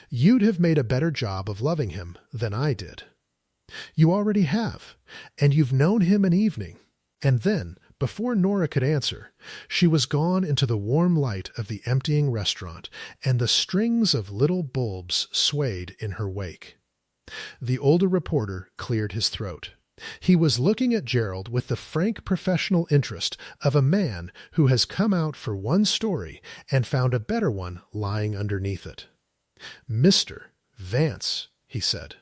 A: You'd have made a better job of loving him than I did. You already have, and you've known him an evening." And then, before Nora could answer, she was gone into the warm light of the emptying restaurant, and the strings of little bulbs swayed in her wake. The older reporter cleared his throat. He was looking at Gerald with the frank professional interest of a man who has come out for one story and found a better one lying underneath it. "Mr. Vance," he said.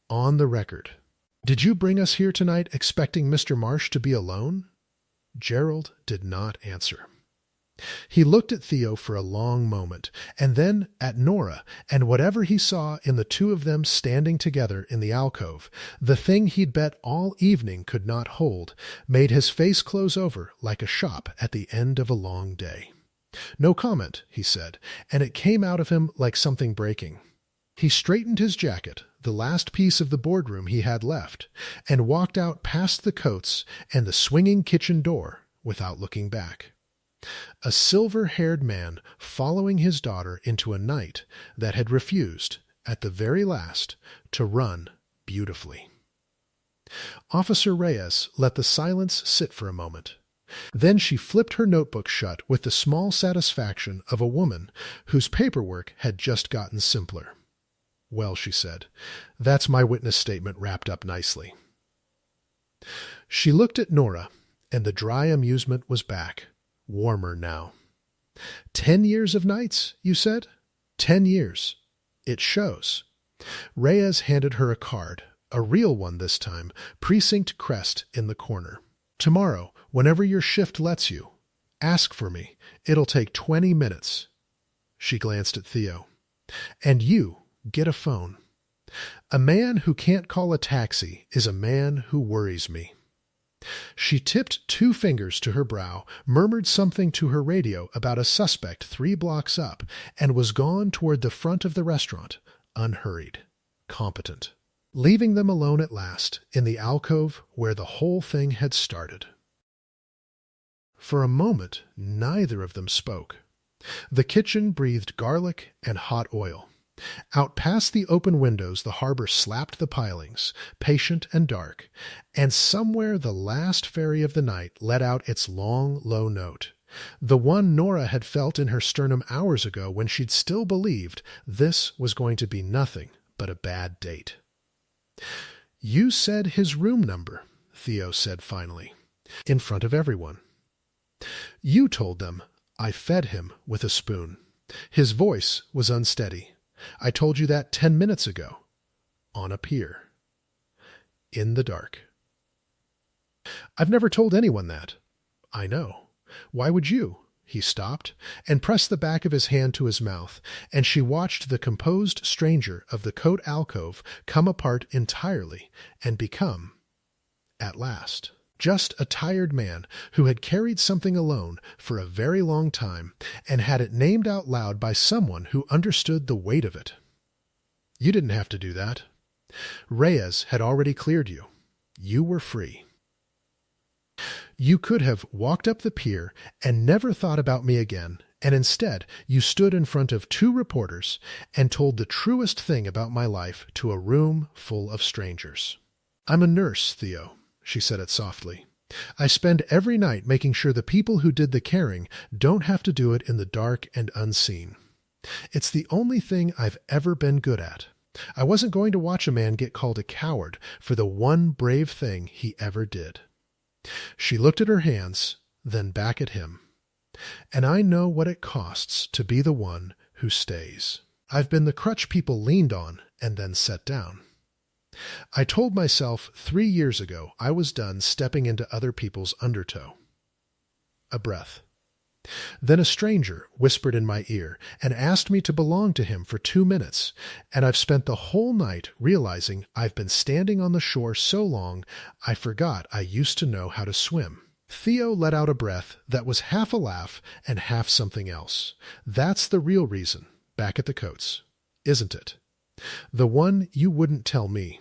A: "On the record. Did you bring us here tonight expecting Mr. Marsh to be alone?" Gerald did not answer. He looked at Theo for a long moment, and then at Nora, and whatever he saw in the two of them standing together in the alcove, the thing he'd bet all evening could not hold, made his face close over like a shop at the end of a long day. No comment, he said, and it came out of him like something breaking. He straightened his jacket, the last piece of the boardroom he had left, and walked out past the coats and the swinging kitchen door without looking back. A silver-haired man following his daughter into a night that had refused, at the very last, to run beautifully. Officer Reyes let the silence sit for a moment. Then she flipped her notebook shut with the small satisfaction of a woman whose paperwork had just gotten simpler. "Well," she said, "that's my witness statement wrapped up nicely." She looked at Nora, and the dry amusement was back, warmer now. 10 years of nights, you said? 10 years. It shows. Reyes handed her a card, a real one this time, precinct crest in the corner. "Tomorrow, whenever your shift lets you, ask for me. It'll take 20 minutes. She glanced at Theo. "And you, get a phone. A man who can't call a taxi is a man who worries me." She tipped 2 fingers to her brow, murmured something to her radio about a suspect 3 blocks up, and was gone toward the front of the restaurant, unhurried, competent, leaving them alone at last in the alcove where the whole thing had started. For a moment, neither of them spoke. The kitchen breathed garlic and hot oil. Out past the open windows the harbor slapped the pilings, patient and dark, and somewhere the last ferry of the night let out its long, low note, the one Nora had felt in her sternum hours ago when she'd still believed this was going to be nothing but a bad date. "You said his room number," Theo said finally, in front of everyone. "You told them I fed him with a spoon." His voice was unsteady. "I told you that 10 minutes ago. On a pier. In the dark." "I've never told anyone that." "I know. Why would you?" He stopped and pressed the back of his hand to his mouth, and she watched the composed stranger of the coat alcove come apart entirely and become, at last, just a tired man who had carried something alone for a very long time and had it named out loud by someone who understood the weight of it. "You didn't have to do that. Reyes had already cleared you. You were free. You could have walked up the pier and never thought about me again, and instead you stood in front of 2 reporters and told the truest thing about my life to a room full of strangers." "I'm a nurse, Theo," she said it softly. "I spend every night making sure the people who did the caring don't have to do it in the dark and unseen. It's the only thing I've ever been good at. I wasn't going to watch a man get called a coward for the one brave thing he ever did." She looked at her hands, then back at him. "And I know what it costs to be the one who stays. I've been the crutch people leaned on and then set down. I told myself 3 years ago I was done stepping into other people's undertow." A breath. "Then a stranger whispered in my ear and asked me to belong to him for 2 minutes, and I've spent the whole night realizing I've been standing on the shore so long I forgot I used to know how to swim." Theo let out a breath that was half a laugh and half something else. "That's the real reason, back at the coats, isn't it? The one you wouldn't tell me."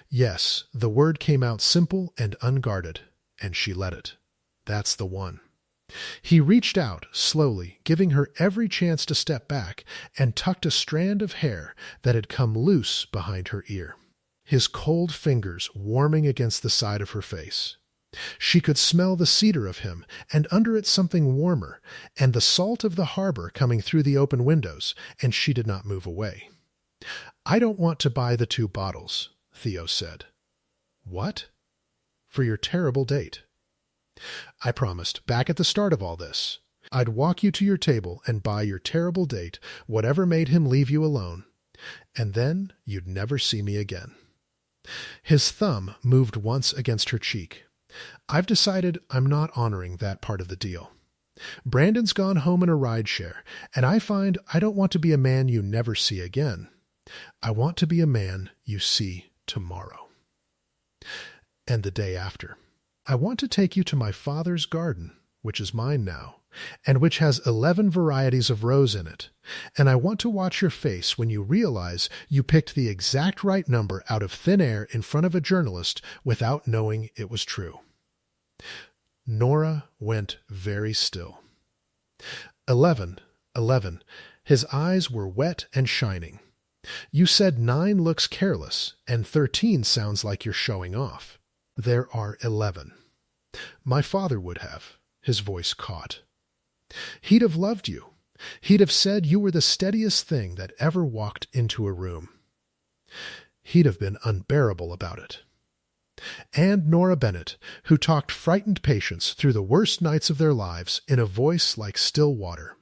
A: Yes, the word came out simple and unguarded, and she let it. "That's the one." He reached out, slowly, giving her every chance to step back, and tucked a strand of hair that had come loose behind her ear, his cold fingers warming against the side of her face. She could smell the cedar of him, and under it something warmer, and the salt of the harbor coming through the open windows, and she did not move away. "I don't want to buy the 2 bottles, Theo said. "What?" "For your terrible date. I promised, back at the start of all this, I'd walk you to your table and buy your terrible date, whatever made him leave you alone, and then you'd never see me again." His thumb moved once against her cheek. "I've decided I'm not honoring that part of the deal. Brandon's gone home in a rideshare, and I find I don't want to be a man you never see again. I want to be a man you see tomorrow. And the day after. I want to take you to my father's garden which is mine now, and which has 11 varieties of rose in it, and I want to watch your face when you realize you picked the exact right number out of thin air in front of a journalist without knowing it was true." Nora went very still. 11, 11. His eyes were wet and shining. "You said 9 looks careless, and 13 sounds like you're showing off. There are 11. My father would have." His voice caught. "He'd have loved you. He'd have said you were the steadiest thing that ever walked into a room. He'd have been unbearable about it." And Nora Bennett, who talked frightened patients through the worst nights of their lives in a voice like still water,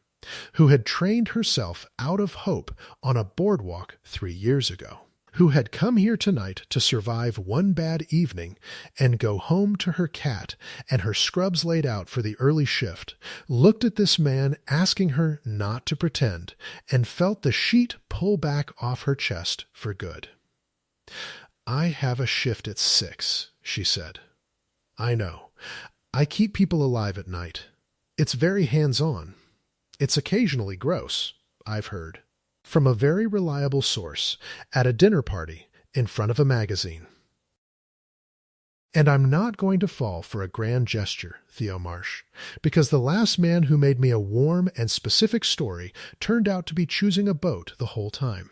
A: who had trained herself out of hope on a boardwalk 3 years ago, who had come here tonight to survive one bad evening and go home to her cat and her scrubs laid out for the early shift, looked at this man asking her not to pretend and felt the sheet pull back off her chest for good. "I have a shift at 6, she said. "I know. I keep people alive at night. It's very hands-on. It's occasionally gross, I've heard. From a very reliable source, at a dinner party, in front of a magazine. And I'm not going to fall for a grand gesture, Theo Marsh, because the last man who made me a warm and specific story turned out to be choosing a boat the whole time."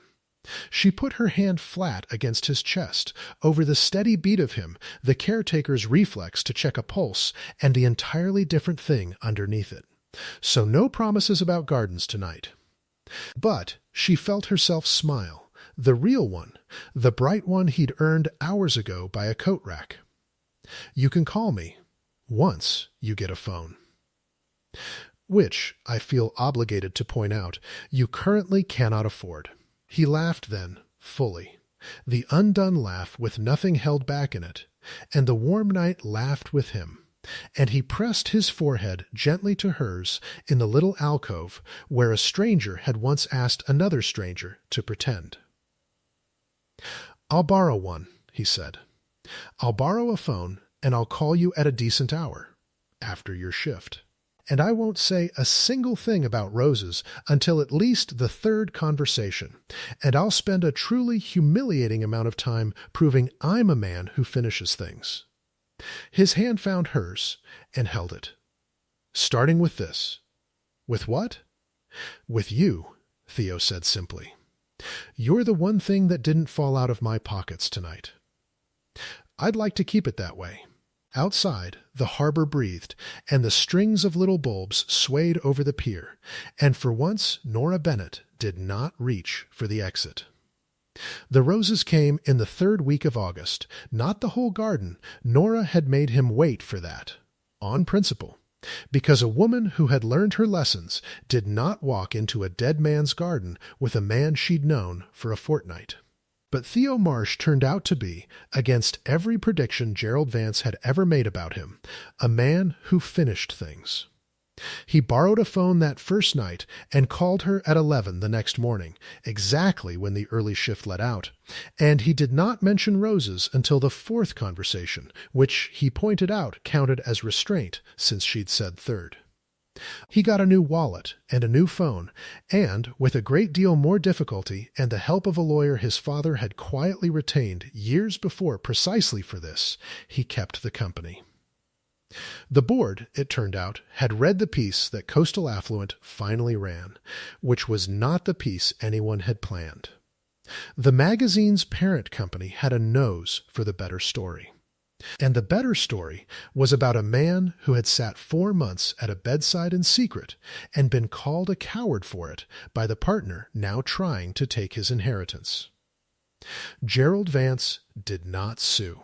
A: She put her hand flat against his chest, over the steady beat of him, the caretaker's reflex to check a pulse, and the entirely different thing underneath it. So no promises about gardens tonight. But she felt herself smile, the real one, the bright one he'd earned hours ago by a coat rack. "You can call me, once you get a phone." Which, I feel obligated to point out, you currently cannot afford. He laughed then, fully, the undone laugh with nothing held back in it, and the warm night laughed with him, and he pressed his forehead gently to hers in the little alcove where a stranger had once asked another stranger to pretend. "I'll borrow one," he said. "I'll borrow a phone, and I'll call you at a decent hour, after your shift. And I won't say a single thing about roses until at least the 3rd conversation, and I'll spend a truly humiliating amount of time proving I'm a man who finishes things." His hand found hers and held it. "Starting with this." "With what?" "With you," Theo said simply. "You're the one thing that didn't fall out of my pockets tonight. I'd like to keep it that way." Outside, the harbor breathed, and the strings of little bulbs swayed over the pier, and for once Nora Bennett did not reach for the exit. The roses came in the 3rd week of August, not the whole garden. Nora had made him wait for that, on principle, because a woman who had learned her lessons did not walk into a dead man's garden with a man she'd known for a fortnight. But Theo Marsh turned out to be, against every prediction Gerald Vance had ever made about him, a man who finished things. He borrowed a phone that first night and called her at 11 the next morning, exactly when the early shift let out, and he did not mention roses until the 4th conversation, which he pointed out counted as restraint since she'd said 3rd. He got a new wallet and a new phone, and, with a great deal more difficulty and the help of a lawyer his father had quietly retained years before precisely for this, he kept the company. The board, it turned out, had read the piece that Coastal Affluent finally ran, which was not the piece anyone had planned. The magazine's parent company had a nose for the better story. And the better story was about a man who had sat 4 months at a bedside in secret and been called a coward for it by the partner now trying to take his inheritance. Gerald Vance did not sue.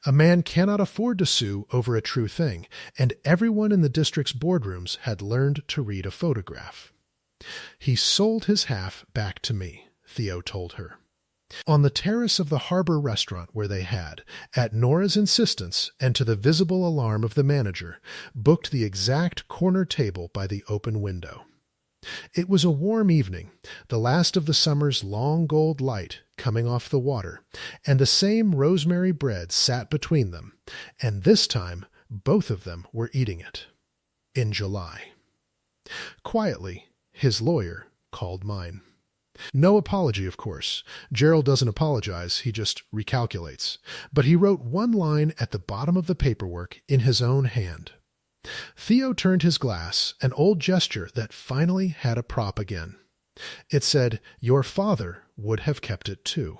A: A man cannot afford to sue over a true thing, and everyone in the district's boardrooms had learned to read a photograph. He sold his half back to me, Theo told her. On the terrace of the harbor restaurant where they had, at Nora's insistence and to the visible alarm of the manager, booked the exact corner table by the open window. It was a warm evening, the last of the summer's long gold light coming off the water, and the same rosemary bread sat between them, and this time both of them were eating it. in July. Quietly, his lawyer called mine. No apology, of course. Gerald doesn't apologize, he just recalculates. But he wrote one line at the bottom of the paperwork in his own hand. Theo turned his glass, an old gesture that finally had a prop again. It said, "Your father would have kept it too."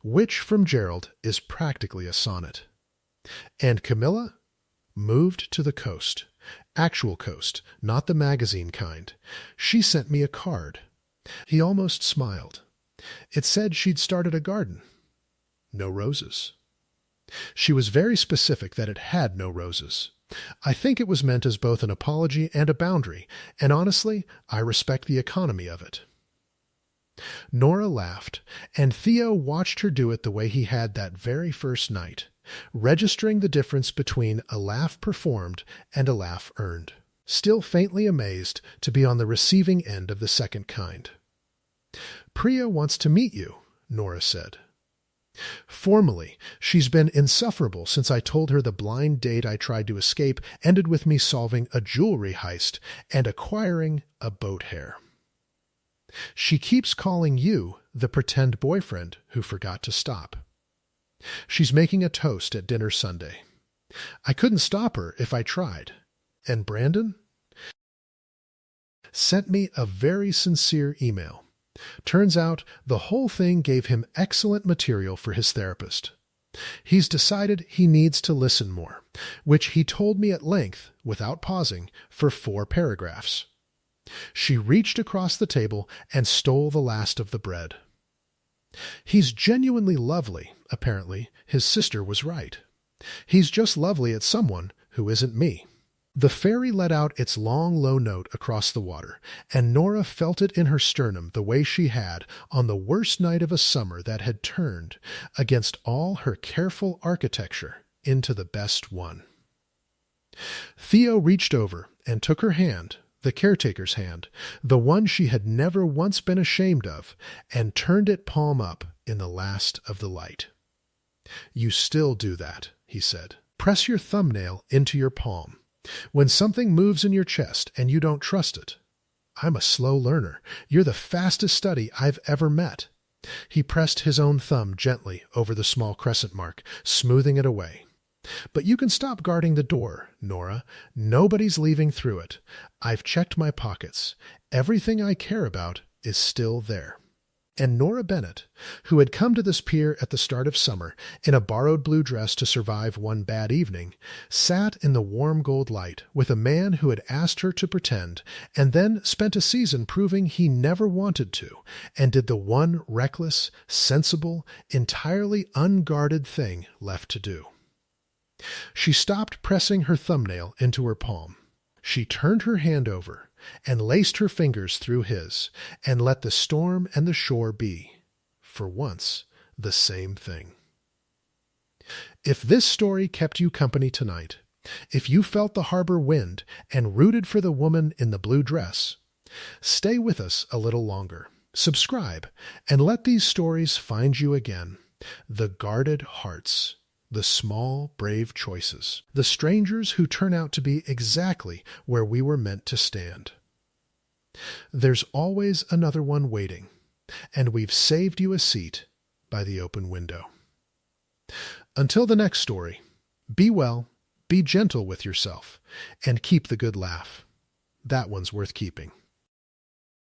A: Which from Gerald is practically a sonnet. And Camilla moved to the coast. Actual coast, not the magazine kind. She sent me a card. He almost smiled. It said she'd started a garden. No roses. She was very specific that it had no roses. I think it was meant as both an apology and a boundary, and honestly, I respect the economy of it. Nora laughed, and Theo watched her do it the way he had that very first night, registering the difference between a laugh performed and a laugh earned, still faintly amazed to be on the receiving end of the second kind. "Priya wants to meet you," Nora said. Formally, she's been insufferable since I told her the blind date I tried to escape ended with me solving a jewelry heist and acquiring a boat hair. She keeps calling you the pretend boyfriend who forgot to stop. She's making a toast at dinner Sunday. I couldn't stop her if I tried. And Brandon sent me a very sincere email. Turns out the whole thing gave him excellent material for his therapist. He's decided he needs to listen more, which he told me at length, without pausing, for 4 paragraphs. She reached across the table and stole the last of the bread. He's genuinely lovely, apparently. His sister was right. He's just lovely at someone who isn't me. The ferry let out its long, low note across the water, and Nora felt it in her sternum the way she had on the worst night of a summer that had turned, against all her careful architecture, into the best one. Theo reached over and took her hand, the caretaker's hand, the one she had never once been ashamed of, and turned it palm up in the last of the light. "You still do that," he said. "Press your thumbnail into your palm. When something moves in your chest and you don't trust it. I'm a slow learner. You're the fastest study I've ever met." He pressed his own thumb gently over the small crescent mark, smoothing it away. "But you can stop guarding the door, Nora. Nobody's leaving through it. I've checked my pockets. Everything I care about is still there." And Nora Bennett, who had come to this pier at the start of summer in a borrowed blue dress to survive one bad evening, sat in the warm gold light with a man who had asked her to pretend and then spent a season proving he never wanted to and did the one reckless, sensible, entirely unguarded thing left to do. She stopped pressing her thumbnail into her palm. She turned her hand over and laced her fingers through his, and let the storm and the shore be, for once, the same thing. If this story kept you company tonight, if you felt the harbor wind and rooted for the woman in the blue dress, stay with us a little longer. Subscribe, and let these stories find you again. The guarded hearts, the small, brave choices, the strangers who turn out to be exactly where we were meant to stand. There's always another one waiting, and we've saved you a seat by the open window. Until the next story, be well, be gentle with yourself, and keep the good laugh. That one's worth keeping.